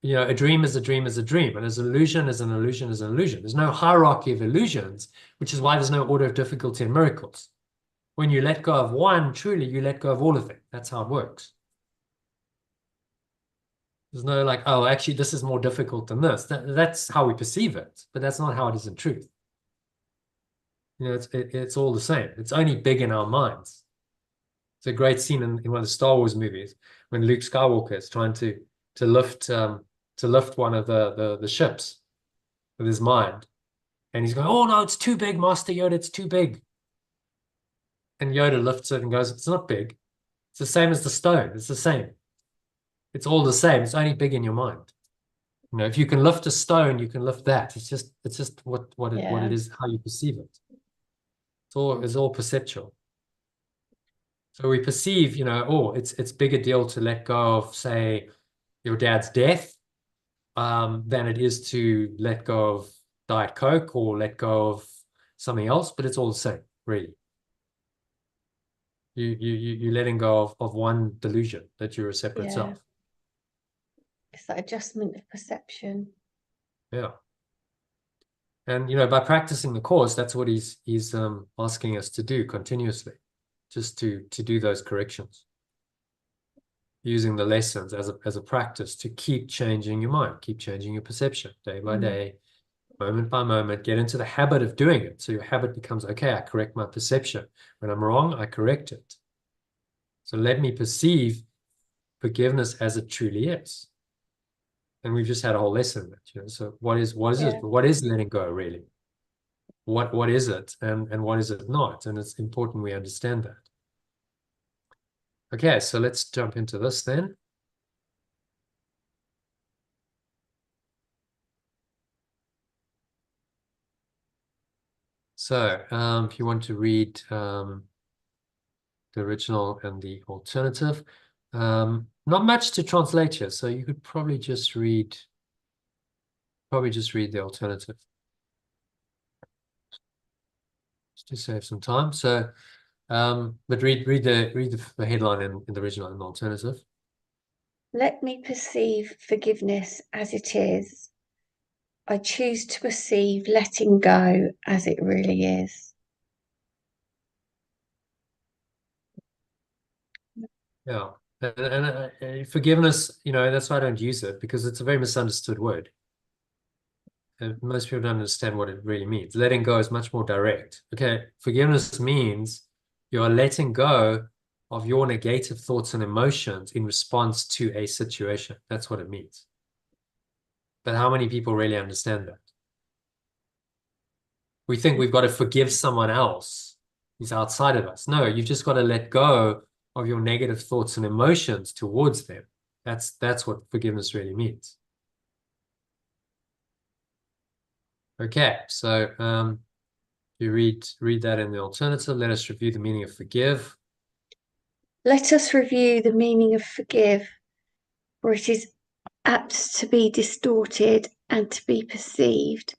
Speaker 1: A dream is a dream is a dream, and an illusion is an illusion is an illusion. There's no hierarchy of illusions, which is why there's no order of difficulty in miracles. When you let go of one, truly, you let go of all of it. That's how it works. There's no like, oh, actually, this is more difficult than this. That's how we perceive it, but that's not how it is in truth. It's all the same. It's only big in our minds. It's a great scene in one of the Star Wars movies when Luke Skywalker is trying to lift one of the ships with his mind, and he's going, "Oh no, it's too big, Master Yoda. It's too big." And Yoda lifts it and goes, "It's not big. It's the same as the stone. It's the same. It's all the same. It's only big in your mind. If you can lift a stone, you can lift that. It's just what it is, how you perceive it. It's all perceptual. So we perceive, it's bigger deal to let go of, say, your dad's death, than it is to let go of Diet Coke or let go of something else, but it's all the same, really. You're letting go of one delusion that you're a separate self.
Speaker 2: It's that adjustment of perception.
Speaker 1: Yeah. And by practicing the course, that's what he's asking us to do continuously, just to do those corrections, using the lessons as a practice to keep changing your mind, keep changing your perception day by day, moment by moment. Get into the habit of doing it, so your habit becomes, okay, I correct my perception. When I'm wrong, I correct it. So let me perceive forgiveness as it truly is. And we've just had a whole lesson in it, so what is it? What is letting go really? What is it, and what is it not? And it's important we understand that. Okay, so let's jump into this then. So if you want to read the original and the alternative, not much to translate here, so you could probably just read the alternative just to save some time. So but read the headline in the original and the alternative.
Speaker 2: Let me perceive forgiveness as it is. I choose to perceive letting go as it really is.
Speaker 1: Yeah. And forgiveness, that's why I don't use it, because it's a very misunderstood word. And most people don't understand what it really means. Letting go is much more direct. Okay, forgiveness means you are letting go of your negative thoughts and emotions in response to a situation. That's what it means. But how many people really understand that? We think we've got to forgive someone else who's outside of us. No, you've just got to let go of your negative thoughts and emotions towards them. That's what forgiveness really means. Okay, so you read that in the alternative. Let us review the meaning of forgive.
Speaker 2: Let us review the meaning of forgive, for it is apt to be distorted and to be perceived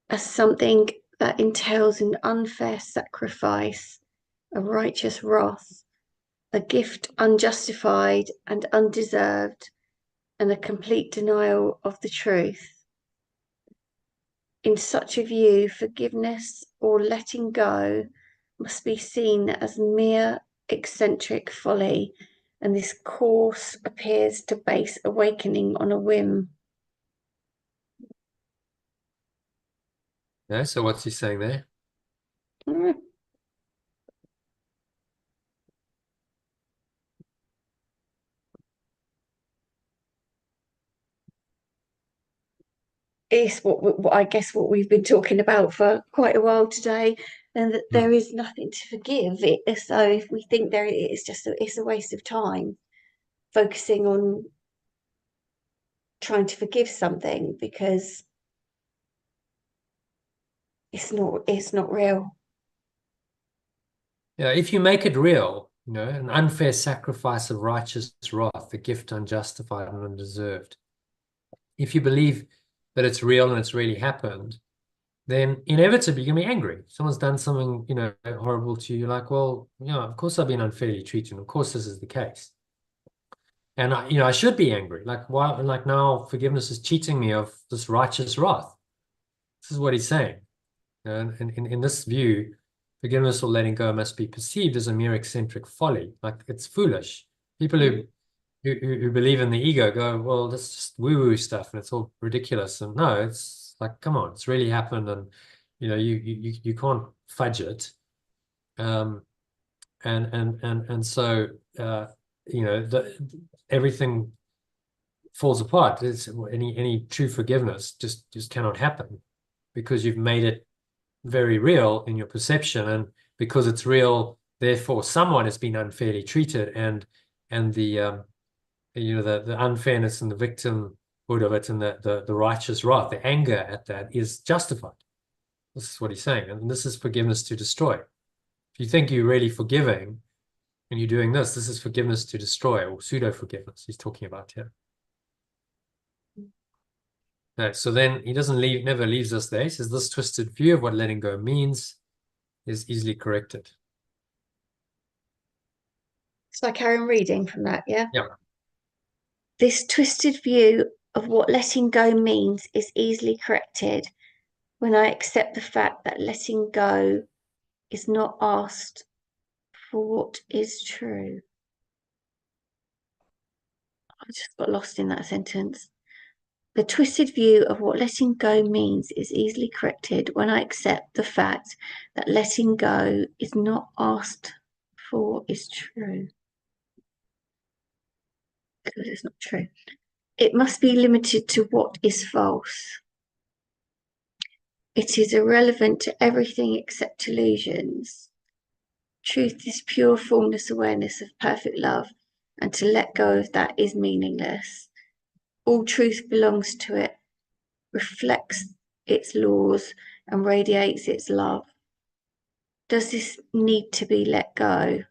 Speaker 2: as something that entails an unfair sacrifice, a righteous wrath, a gift unjustified and undeserved, and a complete denial of the truth. In such a view, forgiveness or letting go must be seen as mere eccentric folly, and this course appears to base awakening on a whim.
Speaker 1: Yeah, so what's he saying there?
Speaker 2: It's what I guess what we've been talking about for quite a while today, and that there is nothing to forgive. So if we think there is, it's a waste of time. focusing on trying to forgive something because it's not real.
Speaker 1: Yeah, if you make it real, an unfair sacrifice of righteous wrath, a gift unjustified and undeserved. If you believe that it's real and it's really happened, then inevitably you're going to be angry. Someone's done something, horrible to you. You're like, well, of course I've been unfairly treated. Of course this is the case. And I should be angry. Like, why? Like, now forgiveness is cheating me of this righteous wrath. This is what he's saying. And in this view, forgiveness or letting go must be perceived as a mere eccentric folly. Like, it's foolish. People who believe in the ego go, well, that's just woo-woo stuff and it's all ridiculous. And no, it's like, come on, it's really happened, and you can't fudge it. And so everything falls apart. It's, any true forgiveness just cannot happen, because you've made it very real in your perception, and because it's real, therefore someone has been unfairly treated, and the the unfairness and the victimhood of it, and the righteous wrath, the anger at that, is justified. This is what he's saying, and this is forgiveness to destroy. If you think you're really forgiving and you're doing this is forgiveness to destroy, or pseudo-forgiveness he's talking about here. No, so then he never leaves us there. He says this twisted view of what letting go means is easily corrected.
Speaker 2: So I carry on reading from that, yeah?
Speaker 1: Yeah.
Speaker 2: This twisted view of what letting go means is easily corrected when I accept the fact that letting go is not asked for what is true. I just got lost in that sentence. The twisted view of what letting go means is easily corrected when I accept the fact that letting go is not asked for what is true. Because it's not true. It must be limited to what is false. It is irrelevant to everything except illusions. Truth is pure formless awareness of perfect love, and to let go of that is meaningless. All truth belongs to it, reflects its laws, and radiates its love. Does this need to be let go?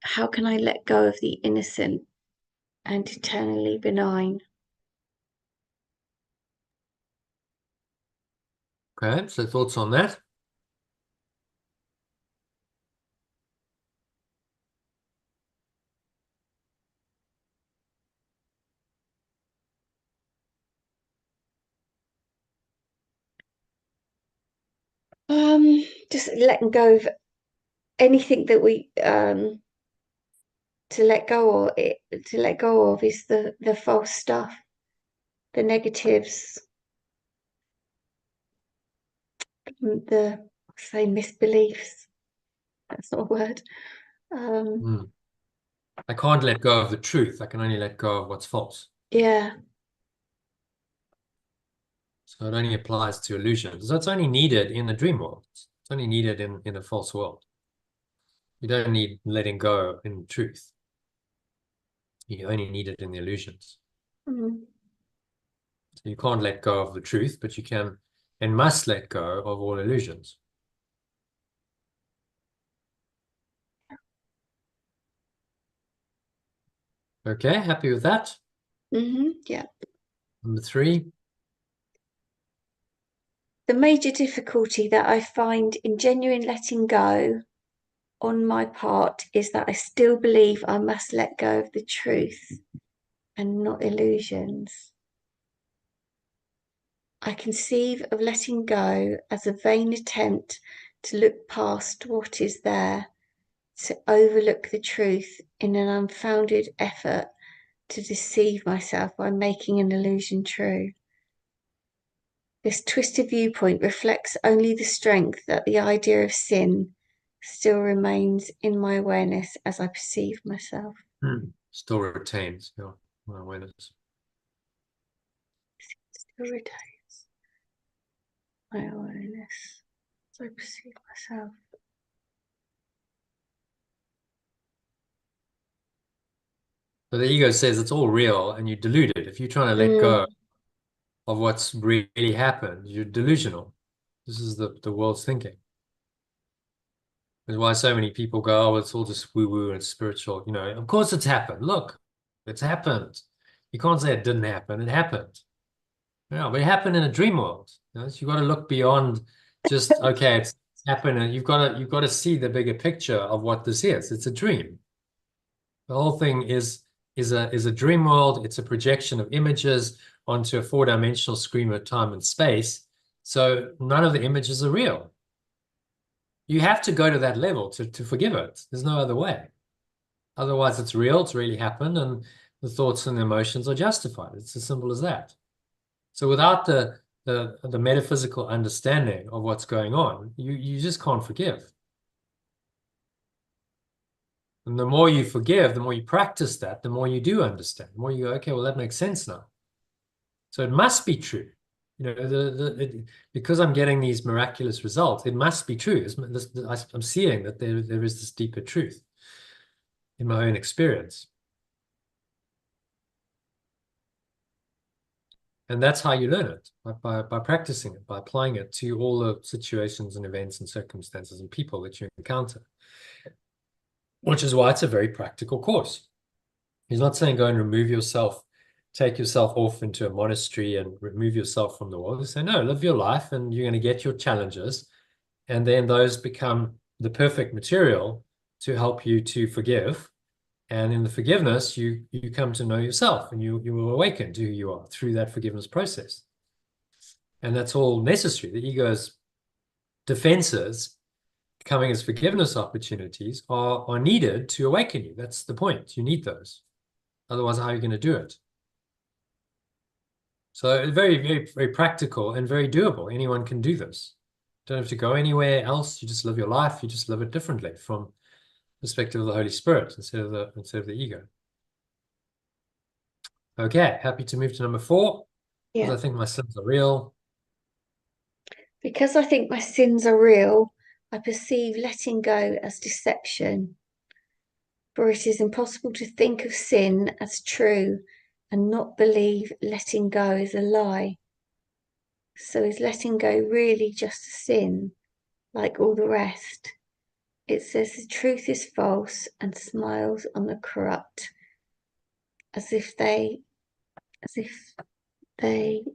Speaker 2: How can I let go of the innocent and eternally benign?
Speaker 1: Okay, so thoughts on that?
Speaker 2: Just letting go of anything that we to let go of is the false stuff, the negatives, the say misbeliefs. That's not a word.
Speaker 1: I can't let go of the truth. I can only let go of what's false.
Speaker 2: Yeah.
Speaker 1: So it only applies to illusions. So it's only needed in the dream world. It's only needed in a false world. You don't need letting go in truth. You only need it in the illusions.
Speaker 2: Mm.
Speaker 1: So you can't let go of the truth, but you can and must let go of all illusions. Okay, happy with that?
Speaker 2: Yeah.
Speaker 1: Number 3.
Speaker 2: The major difficulty that I find in genuine letting go on my part is that I still believe I must let go of the truth and not illusions. I conceive of letting go as a vain attempt to look past what is there, to overlook the truth in an unfounded effort to deceive myself by making an illusion true. This twisted viewpoint reflects only the strength that the idea of sin still remains in my awareness as I perceive myself.
Speaker 1: Still retains my awareness.
Speaker 2: Still retains my awareness as I perceive myself.
Speaker 1: So the ego says it's all real and you're deluded. If you're trying to let go of what's really happened, you're delusional. This is the world's thinking. That's why so many people go, oh, it's all just woo-woo and spiritual. You know, of course it's happened. Look, it's happened. You can't say it didn't happen. It happened. Yeah, but it happened in a dream world. You know, so you've got to look beyond just, okay, it's happened, and you've got to see the bigger picture of what this is. It's a dream. The whole thing is a dream world. It's a projection of images onto a four-dimensional screen of time and space. So none of the images are real. You have to go to that level to forgive it. There's no other way. Otherwise, it's real, it's really happened, and the thoughts and the emotions are justified. It's as simple as that. So without the metaphysical understanding of what's going on, you just can't forgive. And the more you forgive, the more you practice that, the more you do understand. The more you go, okay, well, that makes sense now. So it must be true. You know, because I'm getting these miraculous results, it must be true. I'm seeing that there is this deeper truth in my own experience. And that's how you learn it, by practicing it, by applying it to all the situations and events and circumstances and people that you encounter, which is why it's a very practical course. He's not saying go and remove yourself, take yourself off into a monastery and remove yourself from the world. He's saying, no, live your life and you're going to get your challenges. And then those become the perfect material to help you to forgive. And in the forgiveness, you come to know yourself and you will awaken to who you are through that forgiveness process. And that's all necessary. The ego's defenses coming as forgiveness opportunities are needed to awaken you. That's the point. You need those. Otherwise, how are you going to do it? So very, very, very practical and very doable. Anyone can do this. Don't have to go anywhere else. You just live your life. You just live it differently from the perspective of the Holy Spirit instead of the ego. Okay, happy to move to number 4.
Speaker 2: Yeah.
Speaker 1: Because I think my sins are real.
Speaker 2: Because I think my sins are real, I perceive letting go as deception. For it is impossible to think of sin as true and not believe letting go is a lie. So is letting go really just a sin, like all the rest? It says the truth is false and smiles on the corrupt, as if they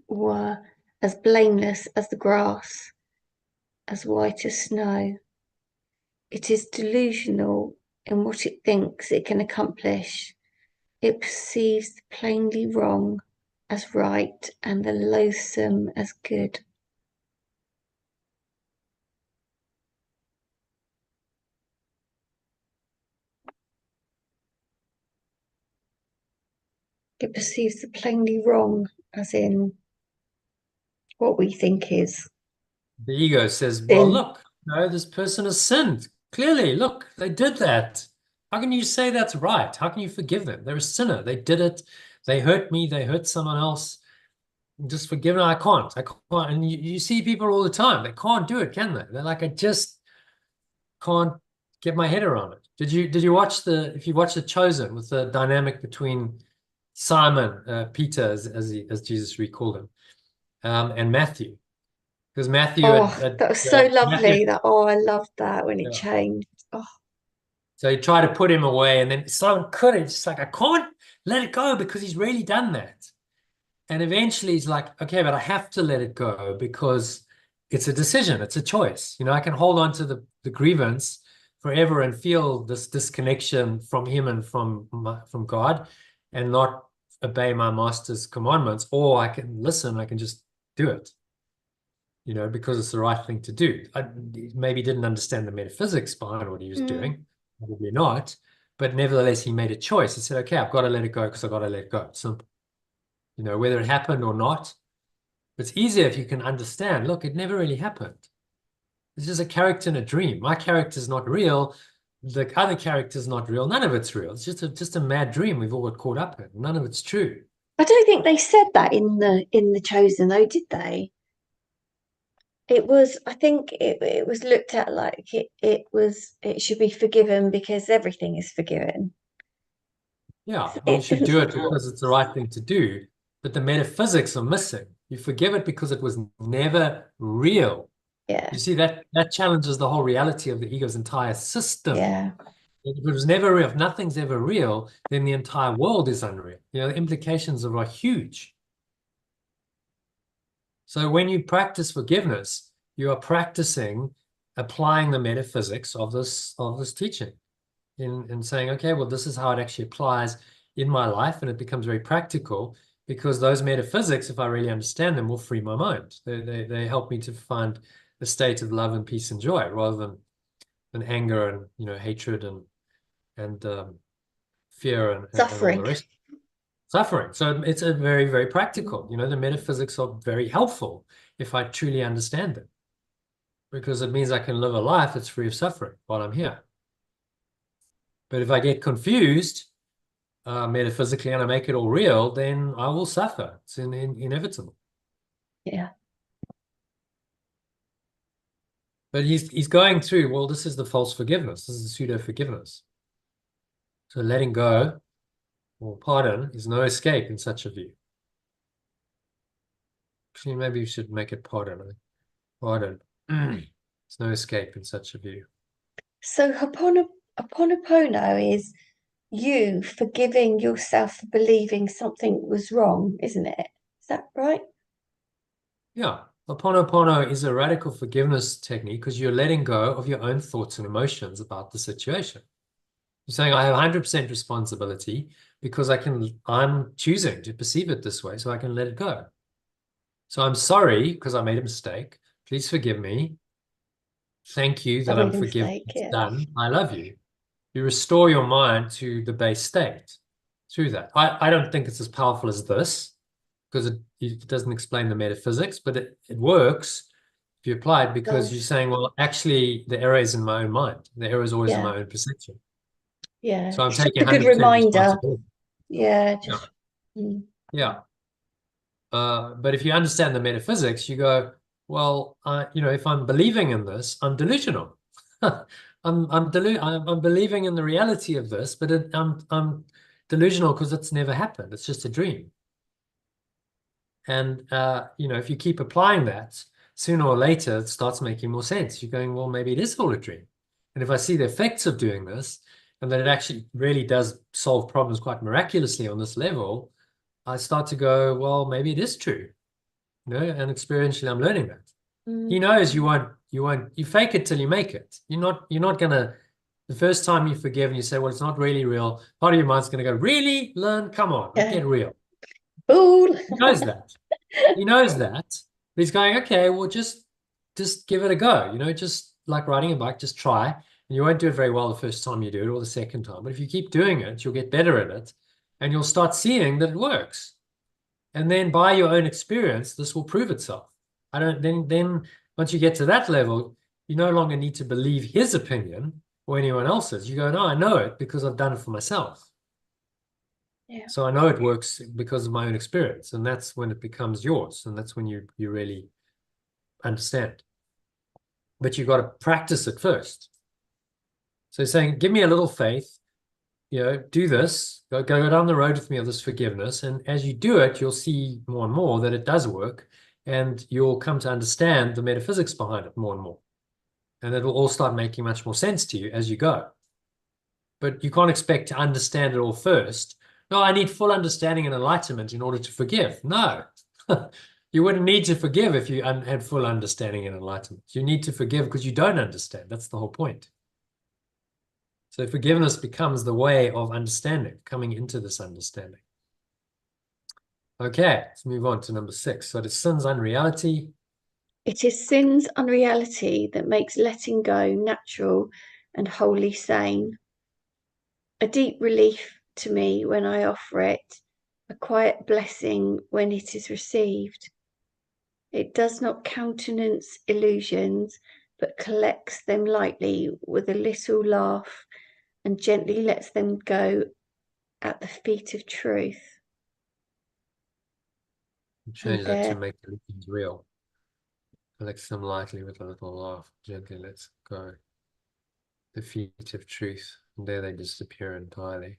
Speaker 2: were as blameless as the grass, as white as snow. It is delusional in what it thinks it can accomplish. It perceives the plainly wrong as right and the loathsome as good. It perceives the plainly wrong as in what we think is
Speaker 1: The ego says, well,
Speaker 2: sin.
Speaker 1: look, no, this person has sinned. Clearly, look, they did that. How can you say that's right? How can you forgive them? They're a sinner. They did it. They hurt me. They hurt someone else. Just forgive them. I can't. I can't. And you see people all the time. They can't do it, can they? They're like, I just can't get my head around it. Did you watch if you watch The Chosen with the dynamic between Simon, Peter, as Jesus recalled him, and Matthew? Because Matthew
Speaker 2: Oh, that was so
Speaker 1: Matthew,
Speaker 2: lovely. I loved that when it
Speaker 1: yeah.
Speaker 2: changed. Oh,
Speaker 1: So he tried to put him away, and then Simon couldn't. It's just like, I can't let it go because he's really done that. And eventually he's like, okay, but I have to let it go because it's a decision, it's a choice. You know, I can hold on to the grievance forever and feel this disconnection from him and from God and not obey my master's commandments, or I can listen, I can just do it. You know, because it's the right thing to do. I maybe didn't understand the metaphysics behind what he was doing, probably not, but nevertheless, he made a choice. He said, okay, I've got to let it go because I've got to let it go. Simple. You know, whether it happened or not, it's easier if you can understand, look, it never really happened. It's just a character in a dream. My character's not real. The other character's not real. None of it's real. It's just a mad dream we've all got caught up in. None of it's true.
Speaker 2: I don't think they said that in the Chosen though, did they? It was, I think it was looked at like it should be forgiven because everything is forgiven.
Speaker 1: Yeah, you should do it because it's the right thing to do, but the metaphysics are missing. You forgive it because it was never real.
Speaker 2: Yeah.
Speaker 1: You see, that challenges the whole reality of the ego's entire system.
Speaker 2: Yeah.
Speaker 1: If it was never real, if nothing's ever real, then the entire world is unreal. You know, the implications are huge. So when you practice forgiveness, you are practicing applying the metaphysics of this teaching in saying, okay, well, this is how it actually applies in my life, and it becomes very practical because those metaphysics, if I really understand them, will free my mind. They help me to find a state of love and peace and joy rather than anger and, you know, hatred and fear and all the
Speaker 2: Suffering.
Speaker 1: rest. Suffering. So it's a very, very practical. You know, the metaphysics are very helpful if I truly understand them, because it means I can live a life that's free of suffering while I'm here. But if I get confused metaphysically and I make it all real, then I will suffer. It's inevitable.
Speaker 2: Yeah.
Speaker 1: But he's going through, well, this is the false forgiveness. This is the pseudo-forgiveness. So letting go or pardon is no escape in such a view. Actually, maybe you should make it pardon. Pardon. There's no escape in such a view.
Speaker 2: So Ho'oponopono is you forgiving yourself for believing something was wrong, isn't it? Is that right?
Speaker 1: Yeah. Ho'oponopono is a radical forgiveness technique because you're letting go of your own thoughts and emotions about the situation. You're saying, I have 100% responsibility because I'm choosing to perceive it this way, so I can let it go. So I'm sorry because I made a mistake. Please forgive me. Thank you
Speaker 2: I
Speaker 1: that I'm
Speaker 2: made a
Speaker 1: forgiven.
Speaker 2: mistake,
Speaker 1: It's
Speaker 2: yeah.
Speaker 1: done. I love you. You restore your mind to the base state through that. I don't think it's as powerful as this because it doesn't explain the metaphysics, but it works if you apply it because you're
Speaker 2: Does.
Speaker 1: saying, well, actually, the error is in my own mind. The error is always in
Speaker 2: Yeah.
Speaker 1: my own perception.
Speaker 2: Yeah.
Speaker 1: So I'm
Speaker 2: It's just
Speaker 1: taking
Speaker 2: a good
Speaker 1: 100%
Speaker 2: reminder.
Speaker 1: responsibility.
Speaker 2: Yeah,
Speaker 1: Yeah.
Speaker 2: just mm.
Speaker 1: Yeah. But if you understand the metaphysics, you go, well, you know, if I'm believing in this, I'm delusional. I'm believing in the reality of this, but I'm delusional because it's never happened. It's just a dream. And you know, if you keep applying that, sooner or later it starts making more sense. You're going, well, maybe it is all a dream. And if I see the effects of doing this, and that it actually really does solve problems quite miraculously on this level, I start to go, well, maybe it is true. You know, and experientially I'm learning that. He knows you fake it till you make it. You're not gonna, the first time you forgive and you say, well, it's not really real, part of your mind's gonna go, really? Learn, come on,
Speaker 2: Yeah.
Speaker 1: get real.
Speaker 2: Fool.
Speaker 1: He knows that. He knows that. But he's going, okay, well, just give it a go. You know, just like riding a bike, just try. And you won't do it very well the first time you do it or the second time. But if you keep doing it, you'll get better at it and you'll start seeing that it works. And then by your own experience, this will prove itself. Then once you get to that level, you no longer need to believe his opinion or anyone else's. You go, no, I know it because I've done it for myself.
Speaker 2: Yeah.
Speaker 1: So I know it works because of my own experience, and that's when it becomes yours, and that's when you really understand. But you've got to practice it first. So saying, give me a little faith, you know, do this, go down the road with me of this forgiveness. And as you do it, you'll see more and more that it does work, and you'll come to understand the metaphysics behind it more and more. And it'll all start making much more sense to you as you go. But you can't expect to understand it all first. No, I need full understanding and enlightenment in order to forgive. No, you wouldn't need to forgive if you had full understanding and enlightenment. You need to forgive because you don't understand. That's the whole point. So forgiveness becomes the way of understanding, coming into this understanding. Okay, let's move on to number 6. So it is sin's unreality.
Speaker 2: It is sin's unreality that makes letting go natural and wholly sane. A deep relief to me when I offer it, a quiet blessing when it is received. It does not countenance illusions, but collects them lightly with a little laugh and gently lets them go at the feet of truth.
Speaker 1: Change that to make illusions real. Collects them lightly with a little laugh, gently lets go. The feet of truth, and there they disappear entirely.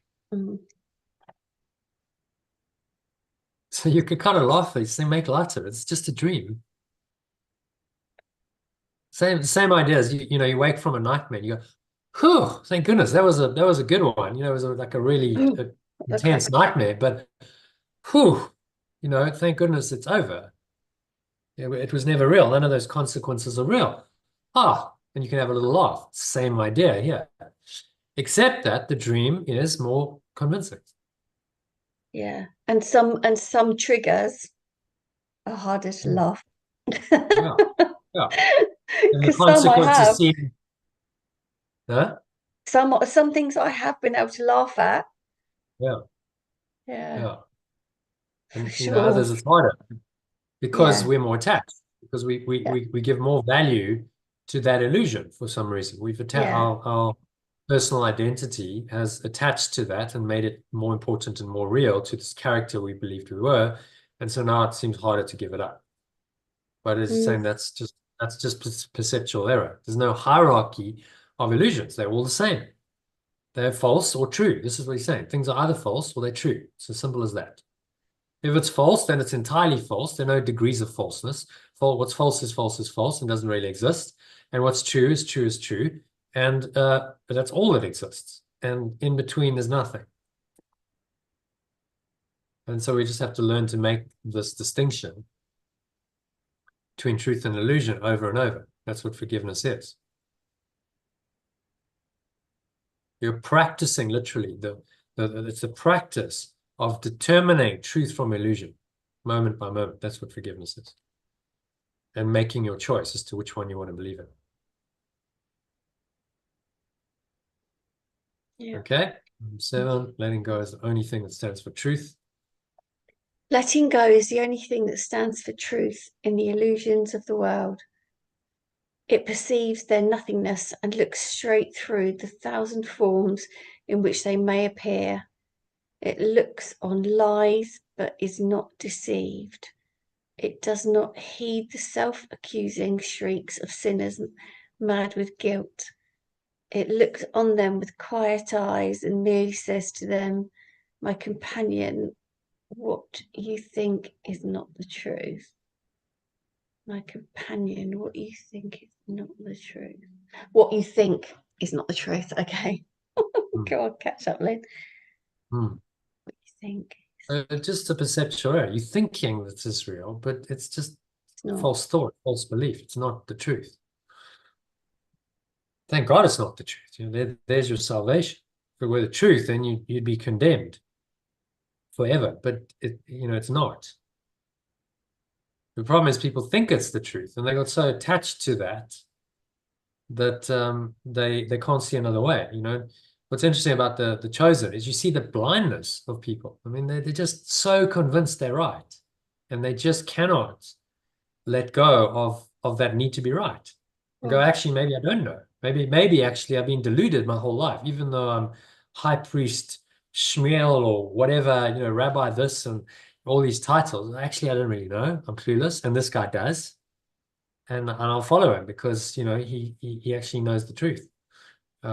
Speaker 1: So you could kind of laugh at it, make light of it. It's just a dream. Same ideas. You know, you wake from a nightmare and you go, whew, thank goodness, that was a good one. You know, it was like a really intense nightmare, but whew, you know, thank goodness it's over. It was never real. None of those consequences are real. Ah, and you can have a little laugh. Same idea here. Except that the dream is more convincing.
Speaker 2: Yeah. And some triggers are harder to laugh.
Speaker 1: Yeah. Yeah. And the
Speaker 2: Because some I
Speaker 1: consequences
Speaker 2: have.
Speaker 1: seem, huh?
Speaker 2: Some things I have been able to laugh at.
Speaker 1: Yeah.
Speaker 2: Yeah,
Speaker 1: Yeah.
Speaker 2: for
Speaker 1: And you know, others
Speaker 2: sure.
Speaker 1: it's harder because
Speaker 2: Yeah,
Speaker 1: we're more attached, because
Speaker 2: yeah,
Speaker 1: we give more value to that illusion for some reason. We've attached
Speaker 2: yeah.
Speaker 1: our personal identity has attached to that and made it more important and more real to this character we believed we were. And so now it seems harder to give it up. But it's
Speaker 2: Mm,
Speaker 1: saying that's just perceptual error. There's no hierarchy of illusions. They're all the same. They're false or true. This is what he's saying. Things are either false or they're true. It's as simple as that. If it's false, then it's entirely false. There are no degrees of falseness. What's false is false is false and doesn't really exist. And what's true is true is true. And that's all that exists. And in between, there's nothing. And so we just have to learn to make this distinction between truth and illusion over and over. That's what forgiveness is. You're practicing literally it's the practice of determining truth from illusion, moment by moment. That's what forgiveness is. And making your choice as to which one you want to believe in.
Speaker 2: yeah.
Speaker 1: Okay. 7, letting go is the only thing that stands for truth.
Speaker 2: Letting go is the only thing that stands for truth in the illusions of the world. It perceives their nothingness and looks straight through the thousand forms in which they may appear. It looks on lies but is not deceived. It does not heed the self-accusing shrieks of sinners mad with guilt. It looks on them with quiet eyes and merely says to them, my companion, what you think is not the truth. My companion, what you think is not the truth. What you think is not the truth. Okay. Go on, catch up, Lynn.
Speaker 1: Hmm.
Speaker 2: What you think
Speaker 1: Just a perceptual error. You're thinking that this is real, but it's just
Speaker 2: it's not.
Speaker 1: false thought, false belief. It's not the truth. Thank God it's not the truth. You know, there's your salvation. If it were the truth, then you'd be condemned forever. But it's not. The problem is people think it's the truth, and they got so attached to that they can't see another way. You know, what's interesting about the chosen is you see the blindness of people. I mean, they're just so convinced they're right, and they just cannot let go of that need to be right. And go,
Speaker 2: Oh,
Speaker 1: actually, maybe I don't know. Maybe actually I've been deluded my whole life, even though I'm high priest Shmuel or whatever, rabbi this and all these titles. Actually, I don't really know. I'm clueless, and this guy does. And I'll follow him because he actually knows the truth.
Speaker 2: they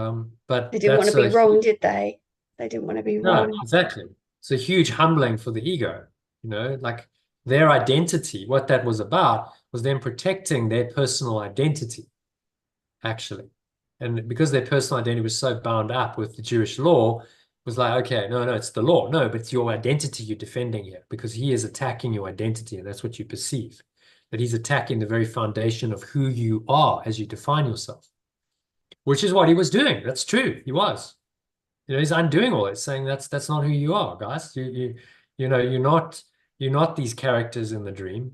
Speaker 1: But
Speaker 2: didn't want to
Speaker 1: that's
Speaker 2: be
Speaker 1: a
Speaker 2: wrong, did they? They didn't want to be
Speaker 1: no,
Speaker 2: wrong.
Speaker 1: exactly. It's a huge humbling for the ego. Like their identity, what that was about was them protecting their personal identity, actually. And because their personal identity was so bound up with the Jewish law, it was like, okay, no, it's the law. No, but it's your identity you're defending here because he is attacking your identity, and that's what you perceive. That he's attacking the very foundation of who you are as you define yourself, which is what he was doing. That's true. He was. He's undoing all this, saying that's not who you are, guys. You're not these characters in the dream.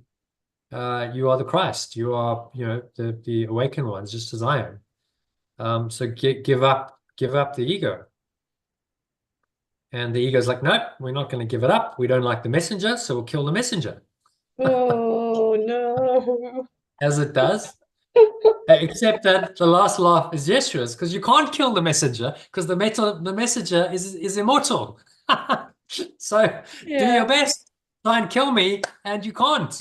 Speaker 1: You are the Christ. You are, the awakened ones, just as I am. So give up the ego. And the ego's like, nope, we're not going to give it up. We don't like the messenger, so we'll kill the messenger.
Speaker 2: Oh no.
Speaker 1: As it does. Except that the last laugh is Yeshua's, because you can't kill the messenger because the messenger is immortal. So do your
Speaker 2: Yeah.
Speaker 1: best, try and kill me, and you can't.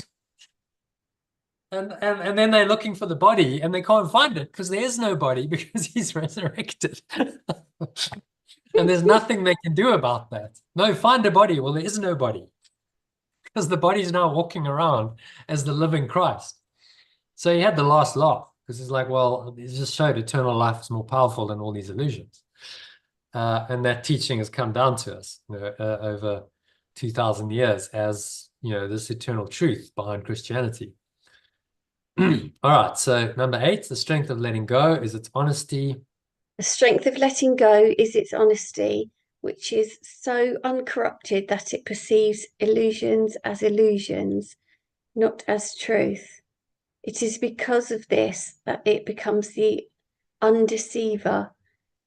Speaker 1: And then they're looking for the body and they can't find it because there is no body because he's resurrected. And there's nothing they can do about that. No, find a body. Well, there is no body. because the body's now walking around as the living Christ. So he had the last laugh because he's like, well, it just showed eternal life is more powerful than all these illusions. And that teaching has come down to us, over 2,000 years as, this eternal truth behind Christianity. All right, so number 8, the strength of letting go is its honesty.
Speaker 2: The strength of letting go is its honesty, which is so uncorrupted that it perceives illusions as illusions, not as truth. It is because of this that it becomes the undeceiver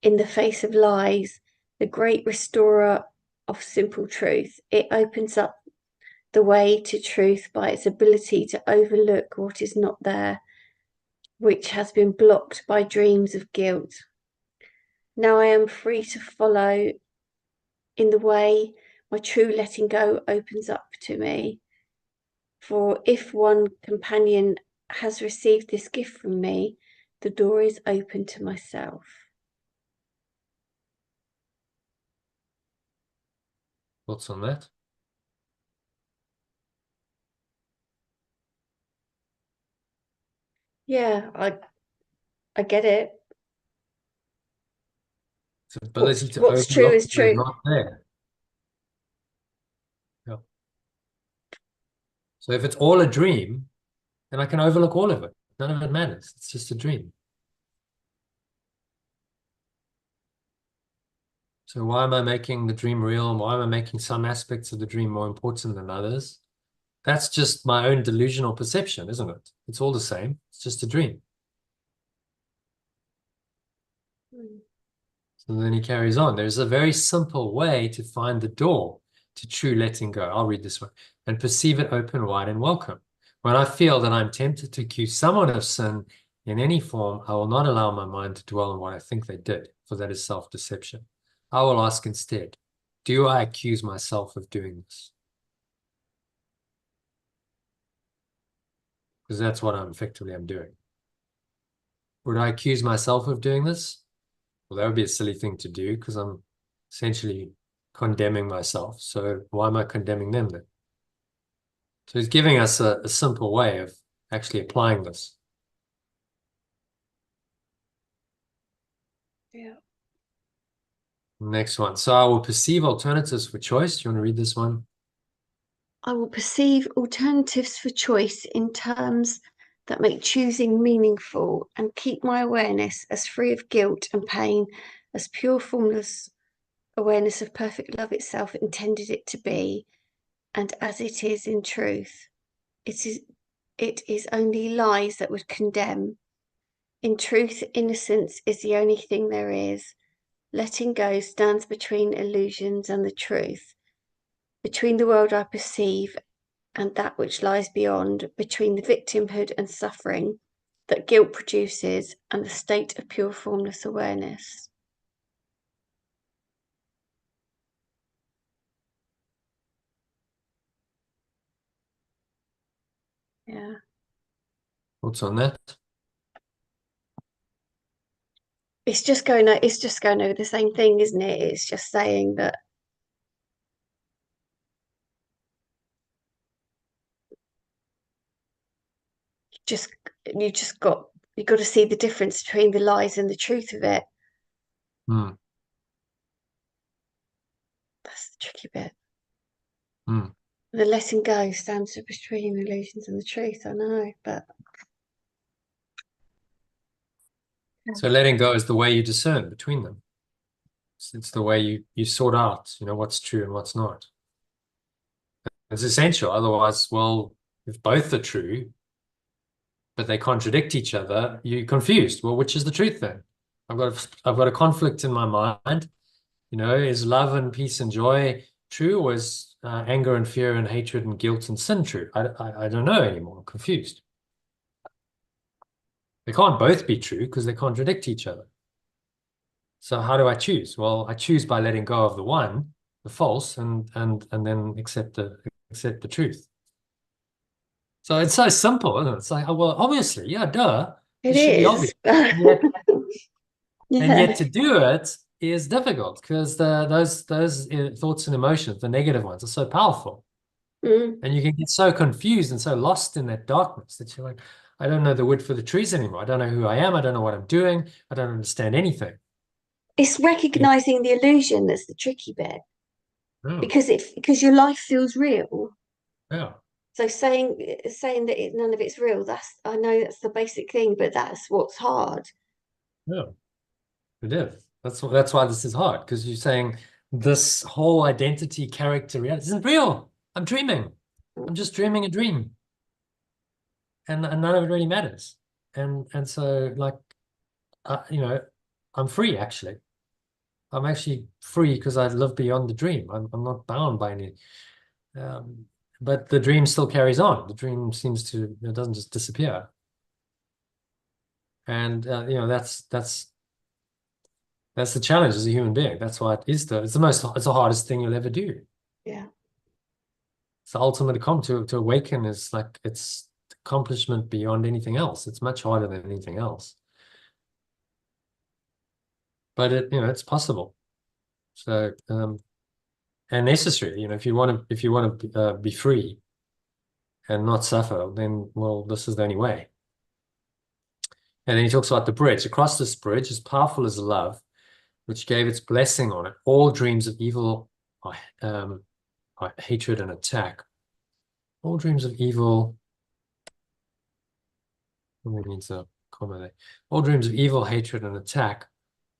Speaker 2: in the face of lies, the great restorer of simple truth. It opens up the way to truth by its ability to overlook what is not there, which has been blocked by dreams of guilt. Now I am free to follow in the way my true letting go opens up to me. For if one companion has received this gift from me, the door is open to myself.
Speaker 1: Thoughts on that?
Speaker 2: Yeah, I get it.
Speaker 1: It's the ability to
Speaker 2: What's true
Speaker 1: overlook
Speaker 2: is
Speaker 1: what is
Speaker 2: true.
Speaker 1: not there. Yeah. So if it's all a dream, then I can overlook all of it. None of it matters. It's just a dream. So why am I making the dream real? Why am I making some aspects of the dream more important than others? That's just my own delusional perception, isn't it? It's all the same. It's just a dream. So then he carries on. There's a very simple way to find the door to true letting go. I'll read this one. And perceive it open, wide, and welcome. When I feel that I'm tempted to accuse someone of sin in any form, I will not allow my mind to dwell on what I think they did, for that is self-deception. I will ask instead, do I accuse myself of doing this? Because that's what I'm doing. Would I accuse myself of doing this? Well, that would be a silly thing to do because I'm essentially condemning myself. So why am I condemning them then? So he's giving us a simple way of actually applying this.
Speaker 2: Yeah.
Speaker 1: Next one. So I will perceive alternatives for choice. Do you want to read this one?
Speaker 2: I will perceive alternatives for choice in terms that make choosing meaningful and keep my awareness as free of guilt and pain as pure formless awareness of perfect love itself intended it to be, and as it is in truth. It is only lies that would condemn. In truth, innocence is the only thing there is. Letting go stands between illusions and the truth, between the world I perceive and that which lies beyond, between the victimhood and suffering that guilt produces and the state of pure formless awareness. Yeah.
Speaker 1: What's on that?
Speaker 2: It's just going over the same thing, isn't it? It's just saying that just you got to see the difference between the lies and the truth of it.
Speaker 1: Hmm.
Speaker 2: That's the tricky bit.
Speaker 1: Hmm.
Speaker 2: The letting go stands between illusions and the truth. I know, but
Speaker 1: So letting go is the way you discern between them. It's the way you sort out, what's true and what's not. It's essential. Otherwise, well, if both are true, but they contradict each other, you're confused. Well, which is the truth then? I've got a conflict in my mind. Is love and peace and joy true, or is anger and fear and hatred and guilt and sin true? I don't know anymore. I'm confused. They can't both be true because they contradict each other. So how do I choose? Well, I choose by letting go of the one, the false, and then accept the truth. So it's so simple, isn't it? It's like, oh, well, obviously, yeah, duh.
Speaker 2: it
Speaker 1: This should be
Speaker 2: is.
Speaker 1: obvious. And yet, and
Speaker 2: Yeah.
Speaker 1: yet to do it is difficult because those thoughts and emotions, the negative ones, are so powerful. And you can get so confused and so lost in that darkness that you're like, I don't know the wood for the trees anymore. I don't know who I am. I don't know what I'm doing. I don't understand anything.
Speaker 2: It's
Speaker 1: Yeah.
Speaker 2: recognizing the illusion that's the tricky bit,
Speaker 1: Oh,
Speaker 2: because your life feels real.
Speaker 1: yeah.
Speaker 2: So saying that none of it's real, that's, I know that's the basic thing, but that's what's hard.
Speaker 1: Yeah. It is. That's why this is hard, because you're saying this whole identity, character, reality isn't real. I'm dreaming. I'm just dreaming a dream, and none of it really matters. And so like I'm free actually. I'm actually free because I live beyond the dream. I'm not bound by any. Um, but the dream still carries on. The dream seems to it doesn't just disappear. And that's the challenge as a human being. That's why it's the hardest thing you'll ever do.
Speaker 2: Yeah.
Speaker 1: It's the ultimate to awaken is like it's accomplishment beyond anything else. It's much harder than anything else. But it's possible. So and necessary. If you want to be free and not suffer, then well, this is the only way. And then he talks about the bridge. Across this bridge, as powerful as love, which gave its blessing on it, all dreams of evil are hatred and attack. All dreams of evil. What means a comma there? All dreams of evil, hatred, and attack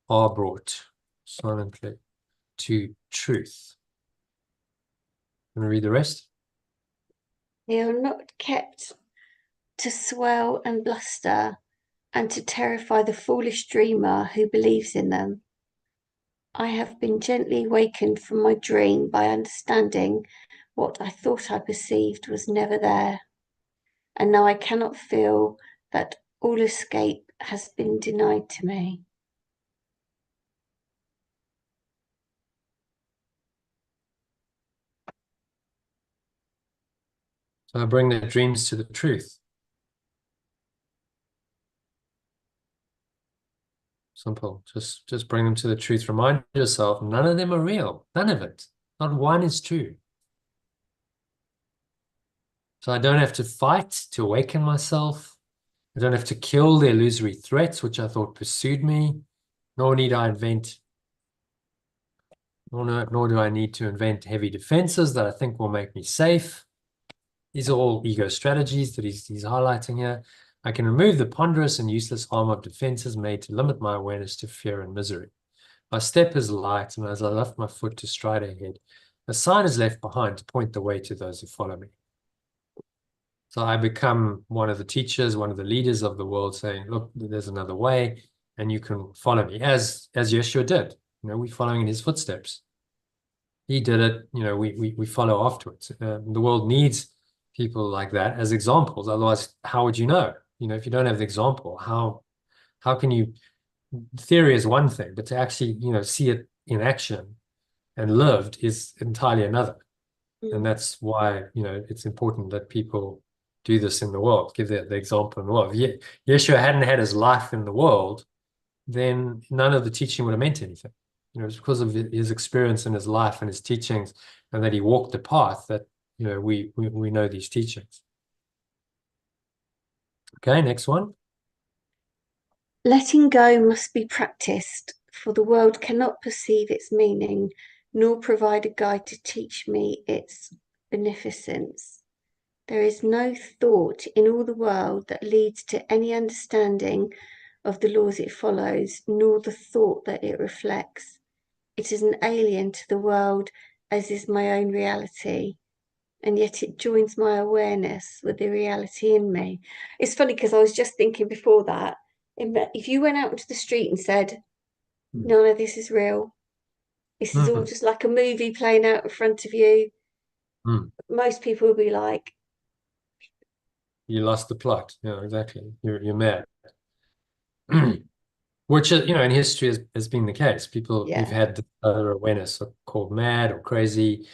Speaker 1: are brought silently to truth. Want to read the rest?
Speaker 2: They are not kept to swell and bluster and to terrify the foolish dreamer who believes in them. I have been gently wakened from my dream by understanding what I thought I perceived was never there, and now I cannot feel that all escape has been denied to me.
Speaker 1: So I bring the dreams to the truth. Simple. Just bring them to the truth. Remind yourself, none of them are real. None of it. Not one is true. So I don't have to fight to awaken myself. I don't have to kill the illusory threats which I thought pursued me, nor need I invent, nor do I need to invent heavy defenses that I think will make me safe. These are all ego strategies that he's highlighting here. I can remove the ponderous and useless arm of defenses made to limit my awareness to fear and misery. My step is light, and as I lift my foot to stride ahead, a sign is left behind to point the way to those who follow me. So I become one of the teachers, one of the leaders of the world, saying, look, there's another way, and you can follow me, as Yeshua did. We're following in his footsteps. He did it, we follow afterwards. The world needs people like that as examples. Otherwise, how would you know? If you don't have the example, how can you? Theory is one thing, but to actually, see it in action and lived is entirely another. And that's why, it's important that people do this in the world, give the example in the world. If Yeshua hadn't had his life in the world, then none of the teaching would have meant anything. It's because of his experience in his life and his teachings, and that he walked the path that, we know these teachings. Okay, next one.
Speaker 2: Letting go must be practiced, for the world cannot perceive its meaning, nor provide a guide to teach me its beneficence. There is no thought in all the world that leads to any understanding of the laws it follows, nor the thought that it reflects. It is an alien to the world, as is my own reality, and yet it joins my awareness with the reality in me. It's funny because I was just thinking before that, if you went out into the street and said, none of this is real, this is all just like a movie playing out in front of you, most people would be like,
Speaker 1: you lost the plot. Yeah, exactly. You're mad. Which, in history has been the case. People who've
Speaker 2: yeah,
Speaker 1: had the other awareness are called mad or crazy.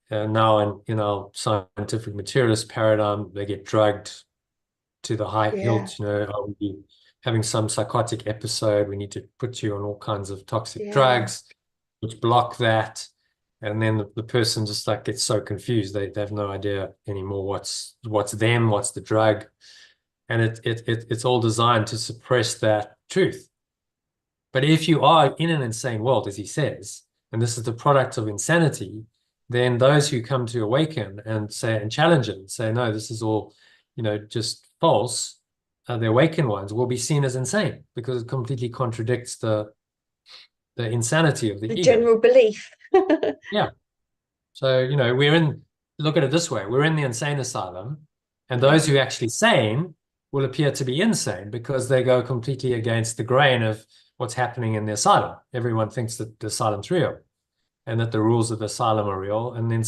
Speaker 1: Now in our scientific materialist paradigm, they get drugged to the high
Speaker 2: yeah,
Speaker 1: hilt. Are we having some psychotic episode? We need to put you on all kinds of toxic
Speaker 2: yeah,
Speaker 1: drugs, which block that. And then the person just like gets so confused. They have no idea anymore what's them, what's the drug. And it's all designed to suppress that truth. But if you are in an insane world, as he says, and this is the product of insanity, then those who come to awaken and say and challenge it and say, no, this is all, just false, the awakened ones will be seen as insane because it completely contradicts the insanity of the ego.
Speaker 2: General belief.
Speaker 1: Yeah. So, look at it this way, we're in the insane asylum, and
Speaker 2: Yeah.
Speaker 1: those who are actually sane will appear to be insane because they go completely against the grain of what's happening in the asylum. Everyone thinks that the asylum's real and that the rules of the asylum are real. And the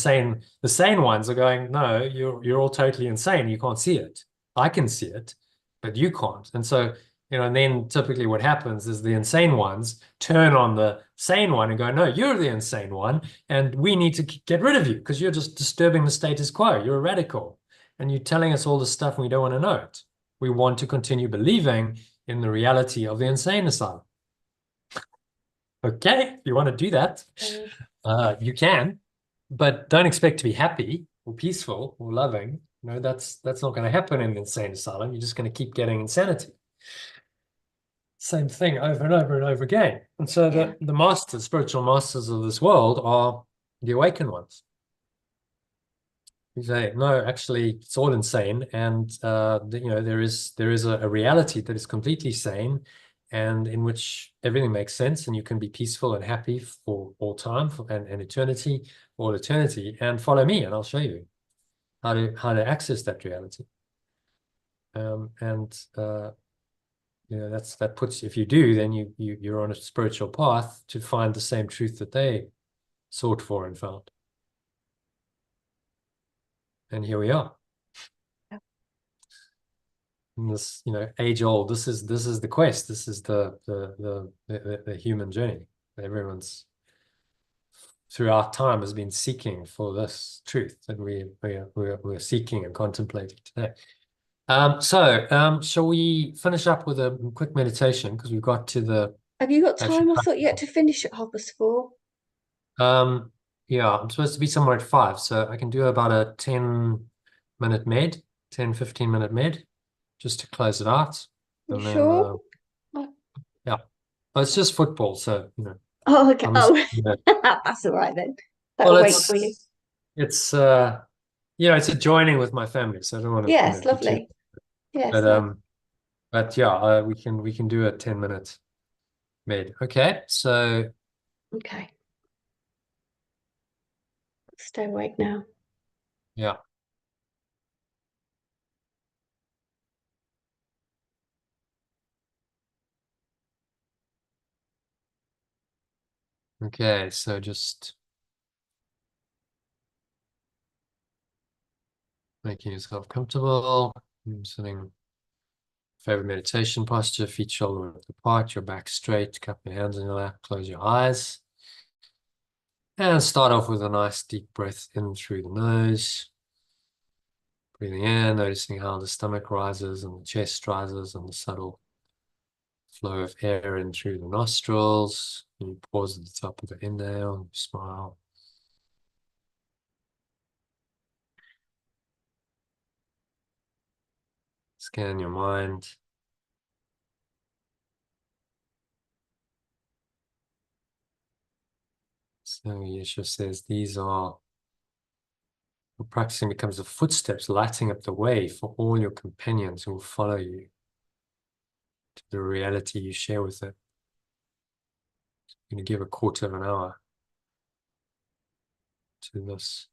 Speaker 1: sane ones are going, no, you're all totally insane. You can't see it. I can see it, but you can't. And so, and then typically what happens is the insane ones turn on the sane one and go, no, you're the insane one, and we need to get rid of you because you're just disturbing the status quo. You're a radical, and you're telling us all this stuff and we don't want to know it. We want to continue believing in the reality of the insane asylum. Okay, if you want to do that, you can, but don't expect to be happy or peaceful or loving. That's not going to happen in the insane asylum. You're just going to keep getting insanity. Same thing over and over and over again. And so the masters, spiritual masters of this world are the awakened ones. You say, no, actually, it's all insane. And, there is a reality that is completely sane and in which everything makes sense and you can be peaceful and happy for all time and eternity, all eternity, and follow me and I'll show you how to access that reality. That puts, if you do, then you're on a spiritual path to find the same truth that they sought for and found. And here we are. And this, age old, this is the quest. This is the human journey. Everyone's throughout time has been seeking for this truth that we're seeking and contemplating today. Shall we finish up with a quick meditation because we've got to the.
Speaker 2: Have you got time? I thought you had to finish at 4:30.
Speaker 1: Yeah, I'm supposed to be somewhere at 5, so I can do about a 10-minute med, 15-minute med, just to close it out.
Speaker 2: You sure?
Speaker 1: Yeah. Well, it's just football, so
Speaker 2: Oh, okay. That's all right then. That'll wait for you.
Speaker 1: It's it's a joining with my family, so I don't want to.
Speaker 2: Yes, lovely. Yes.
Speaker 1: But yeah, we can do a 10-minute med. Okay, so.
Speaker 2: Okay. Stay awake now.
Speaker 1: Yeah. Okay, so just making yourself comfortable. I'm sitting favorite meditation posture, feet shoulder width apart, your back straight, cup your hands in your lap, close your eyes. And start off with a nice deep breath in through the nose. Breathing in, noticing how the stomach rises and the chest rises and the subtle flow of air in through the nostrils. And you pause at the top of the inhale, you smile. Scan your mind. So Yeshua says these are, practicing becomes the footsteps lighting up the way for all your companions who will follow you to the reality you share with them. I'm going to give a quarter of an hour to this.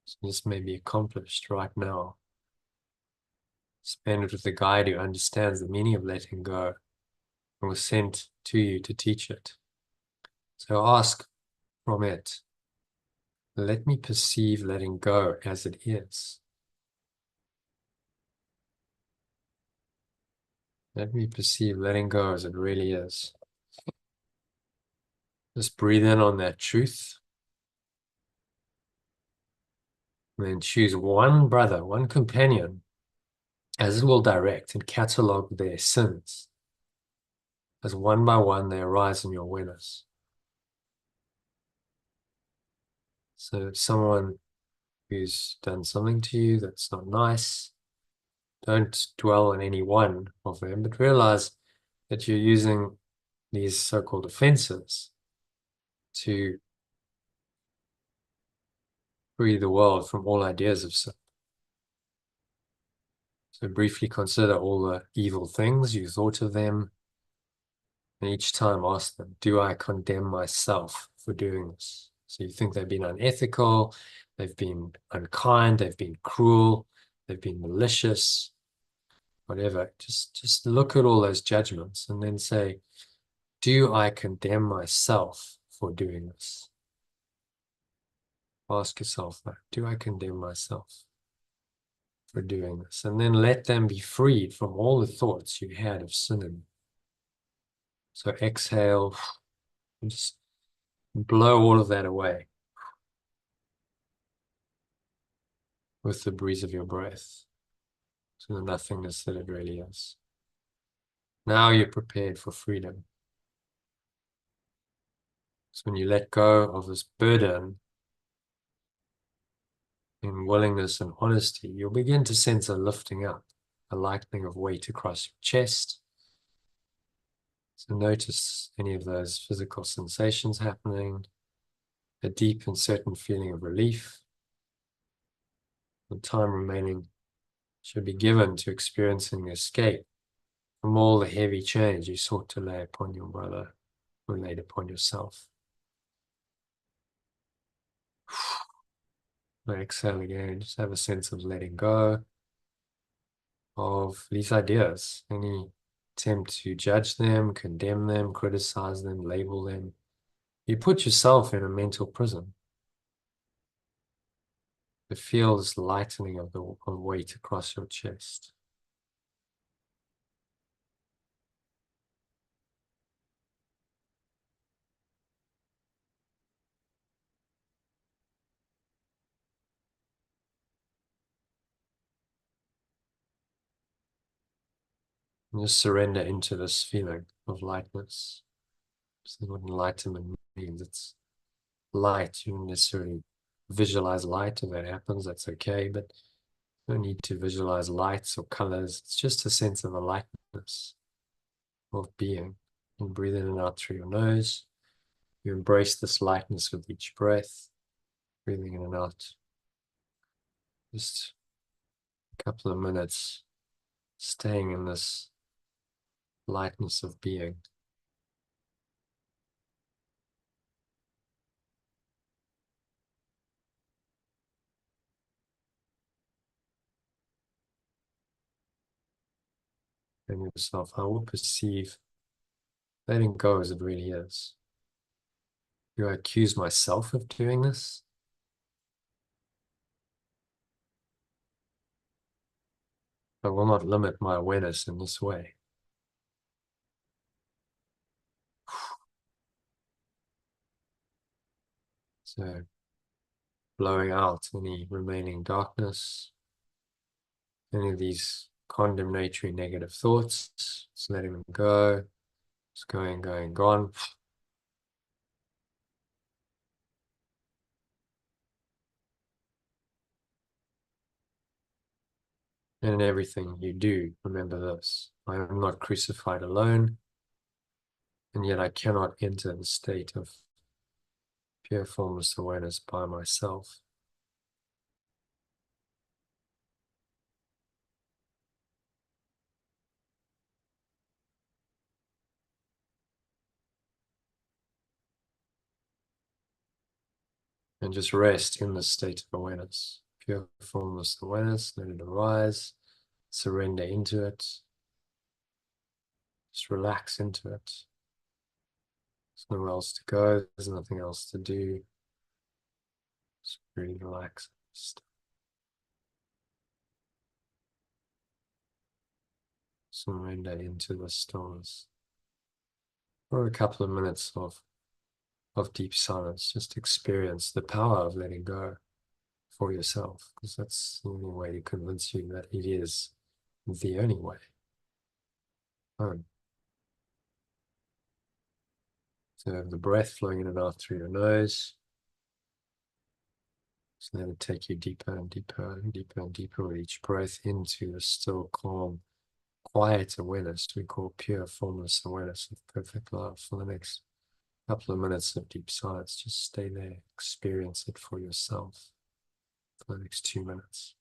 Speaker 1: So this may be accomplished right now. Spend it with the guide who understands the meaning of letting go and was sent to you to teach it. So ask from it, let me perceive letting go as it is. Let me perceive letting go as it really is. Just breathe in on that truth. And then choose one brother, one companion, as it will direct and catalog their sins, as one by one they arise in your awareness. So someone who's done something to you that's not nice, don't dwell on any one of them, but realize that you're using these so-called offenses to free the world from all ideas of sin. So briefly consider all the evil things you thought of them, and each time ask them, do I condemn myself for doing this? So you think they've been unethical, they've been unkind, they've been cruel, they've been malicious, whatever. Just look at all those judgments and then say, do I condemn myself for doing this? Ask yourself that. Do I condemn myself for doing this? And then let them be freed from all the thoughts you had of sin. So exhale, and just blow all of that away with the breeze of your breath to the nothingness that it really is. Now you're prepared for freedom. So when you let go of this burden in willingness and honesty, you'll begin to sense a lifting up, a lightening of weight across your chest. So notice any of those physical sensations happening, a deep and certain feeling of relief. The time remaining should be given to experiencing the escape from all the heavy chains you sought to lay upon your brother or laid upon yourself. Exhale again, just have a sense of letting go of these ideas, any attempt to judge them, condemn them, criticize them, label them. You put yourself in a mental prison. To feel this lightening of the weight across your chest. And just surrender into this feeling of lightness. So what enlightenment means, it's light. You don't necessarily visualize light. If that happens, that's okay, but you don't need to visualize lights or colors. It's just a sense of a lightness of being. You breathe in and out through your nose. You embrace this lightness with each breath, breathing in and out. Just a couple of minutes staying in this lightness of being. And yourself, I will perceive letting go as it really is. Do I accuse myself of doing this? I will not limit my awareness in this way. So, blowing out any remaining darkness, any of these condemnatory negative thoughts, just letting them go, just going, gone. And in everything you do, remember this: I am not crucified alone, and yet I cannot enter the state of pure formless awareness by myself. And just rest in this state of awareness, pure formless awareness. Let it arise, surrender into it, just relax into it. There's nowhere else to go, there's nothing else to do. Just really relax. Just surrender into the stillness for a couple of minutes of deep silence. Just experience the power of letting go for yourself, because that's the only way to convince you that it is the only way. So the breath flowing in and out through your nose. So let it take you deeper and deeper and deeper and deeper with each breath into a still, calm, quiet awareness we call pure, formless awareness of perfect love. For the next couple of minutes of deep silence, just stay there, experience it for yourself for the next 2 minutes.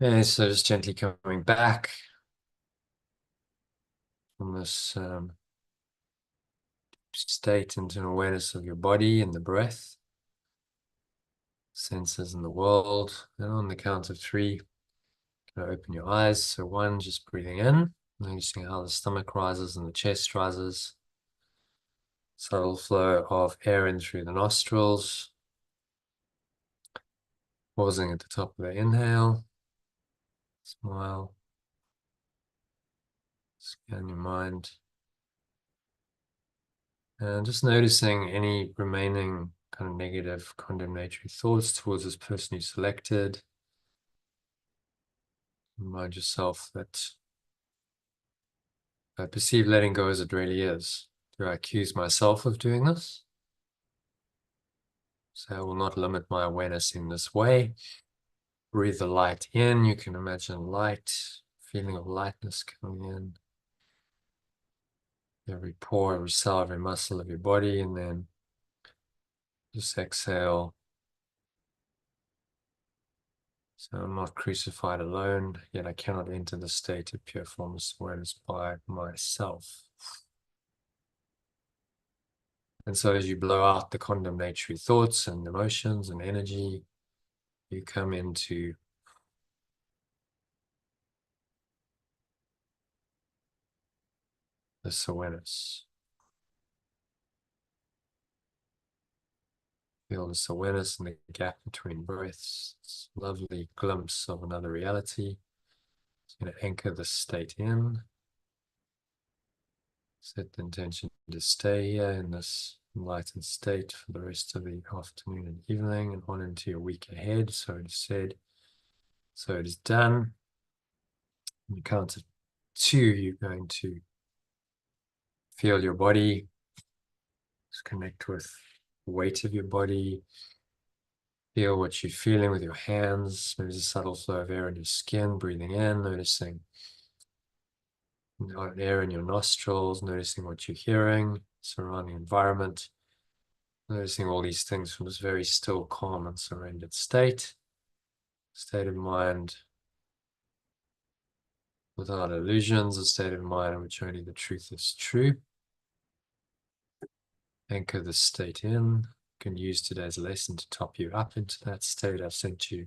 Speaker 1: Okay, so just gently coming back from this state into an awareness of your body and the breath, senses in the world. And on the count of 3, open your eyes. So 1, just breathing in, noticing how the stomach rises and the chest rises. Subtle flow of air in through the nostrils. Pausing at the top of the inhale. Smile. Scan your mind. And just noticing any remaining kind of negative condemnatory thoughts towards this person you selected. Remind yourself that I perceive letting go as it really is. Do I accuse myself of doing this? So I will not limit my awareness in this way. Breathe the light in. You can imagine light, feeling of lightness coming in. Every pore, every cell, every muscle of your body, and then just exhale. So I'm not crucified alone, yet I cannot enter the state of pure formless awareness by myself. And so as you blow out the condemnatory thoughts and emotions and energy, you come into this awareness. Feel this awareness in the gap between breaths. This lovely glimpse of another reality. It's going to anchor this state in. Set the intention to stay here in this enlightened state for the rest of the afternoon and evening and on into your week ahead. So it is said, so it is done. When you count to 2, you're going to feel your body. Just connect with the weight of your body. Feel what you're feeling with your hands. Maybe there's a subtle flow of air in your skin, breathing in, noticing air in your nostrils, noticing what you're hearing, surrounding environment, noticing all these things from this very still, calm, and surrendered state of mind without illusions, a state of mind in which only the truth is true. Anchor the state in. You can use today's lesson to top you up into that state. I've sent you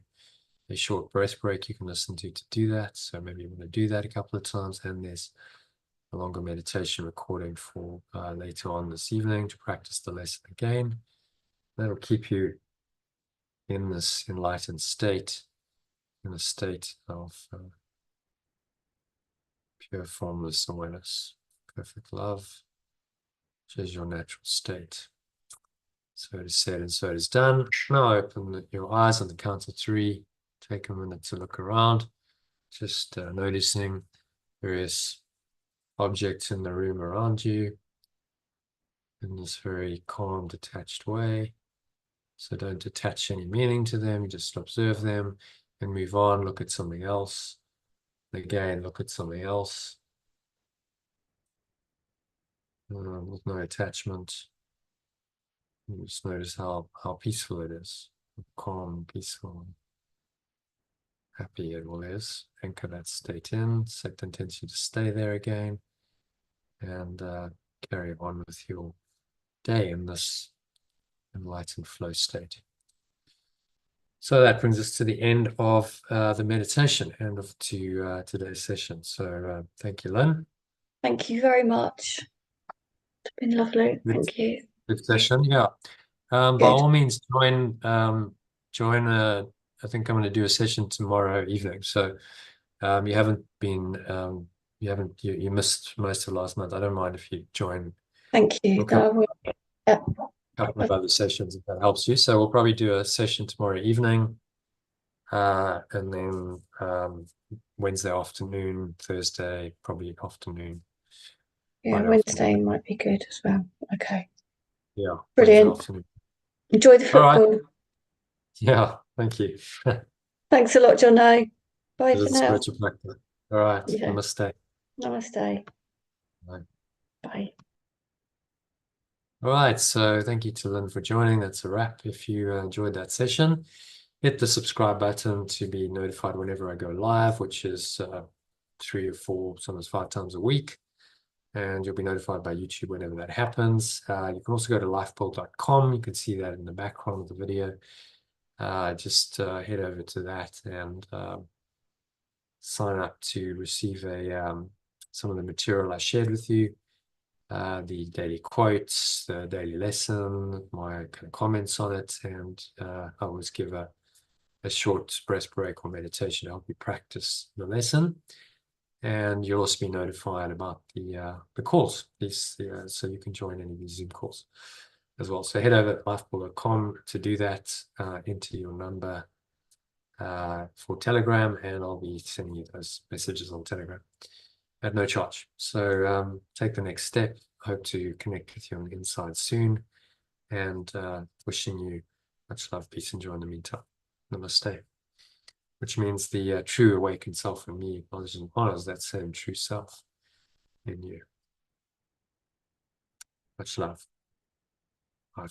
Speaker 1: a short breath break you can listen to do that. So maybe you want to do that a couple of times, and there's a longer meditation recording for later on this evening to practice the lesson again. That'll keep you in this enlightened state, in a state of pure formless awareness, perfect love, which is your natural state. So it is said and so it is done. Now open your eyes on the count of 3. Take a minute to look around, just noticing various objects in the room around you in this very calm, detached way. So don't attach any meaning to them, just observe them and move on, look at something else. Again, look at something else with no attachment. You just notice how peaceful it is, calm, peaceful, happy it all is. Anchor that state in, set the intention to stay there again, and carry on with your day in this enlightened flow state. So that brings us to the end of the meditation and of today's session. So thank you, Lynn.
Speaker 2: Thank you very much. It's been lovely. Thank you.
Speaker 1: Good session. Yeah. By all means, join. I think I'm going to do a session tomorrow evening. So you haven't been. You missed most of last month. I don't mind if you join.
Speaker 2: Thank you.
Speaker 1: A couple of other sessions if that helps you. So we'll probably do a session tomorrow evening, and then Wednesday afternoon, Thursday probably afternoon.
Speaker 2: Yeah, Wednesday might be good as well. Okay.
Speaker 1: Yeah.
Speaker 2: Brilliant. Enjoy the football.
Speaker 1: All right. Yeah, thank you.
Speaker 2: Thanks a lot, Jono. Bye for now.
Speaker 1: Spiritual practice. All right. Yeah. Namaste.
Speaker 2: Namaste.
Speaker 1: Bye.
Speaker 2: Bye.
Speaker 1: All right. So thank you to Lynn for joining. That's a wrap. If you enjoyed that session, hit the subscribe button to be notified whenever I go live, which is 3 or 4, sometimes 5 times a week. And you'll be notified by YouTube whenever that happens. You can also go to lifepool.com. You can see that in the background of the video. Just head over to that and sign up to receive some of the material I shared with you, the daily quotes, the daily lesson, my kind of comments on it, and I always give a short breath break or meditation to help you practice the lesson. And you'll also be notified about the calls, so you can join any of these Zoom calls as well. So head over to lifepool.com to do that, enter your number for Telegram, and I'll be sending you those messages on Telegram at no charge. So take the next step. Hope to connect with you on the inside soon, and wishing you Much love, peace, and joy in the meantime. Namaste. Which means the true awakened self in me acknowledges and honors that same true self in you. Much love.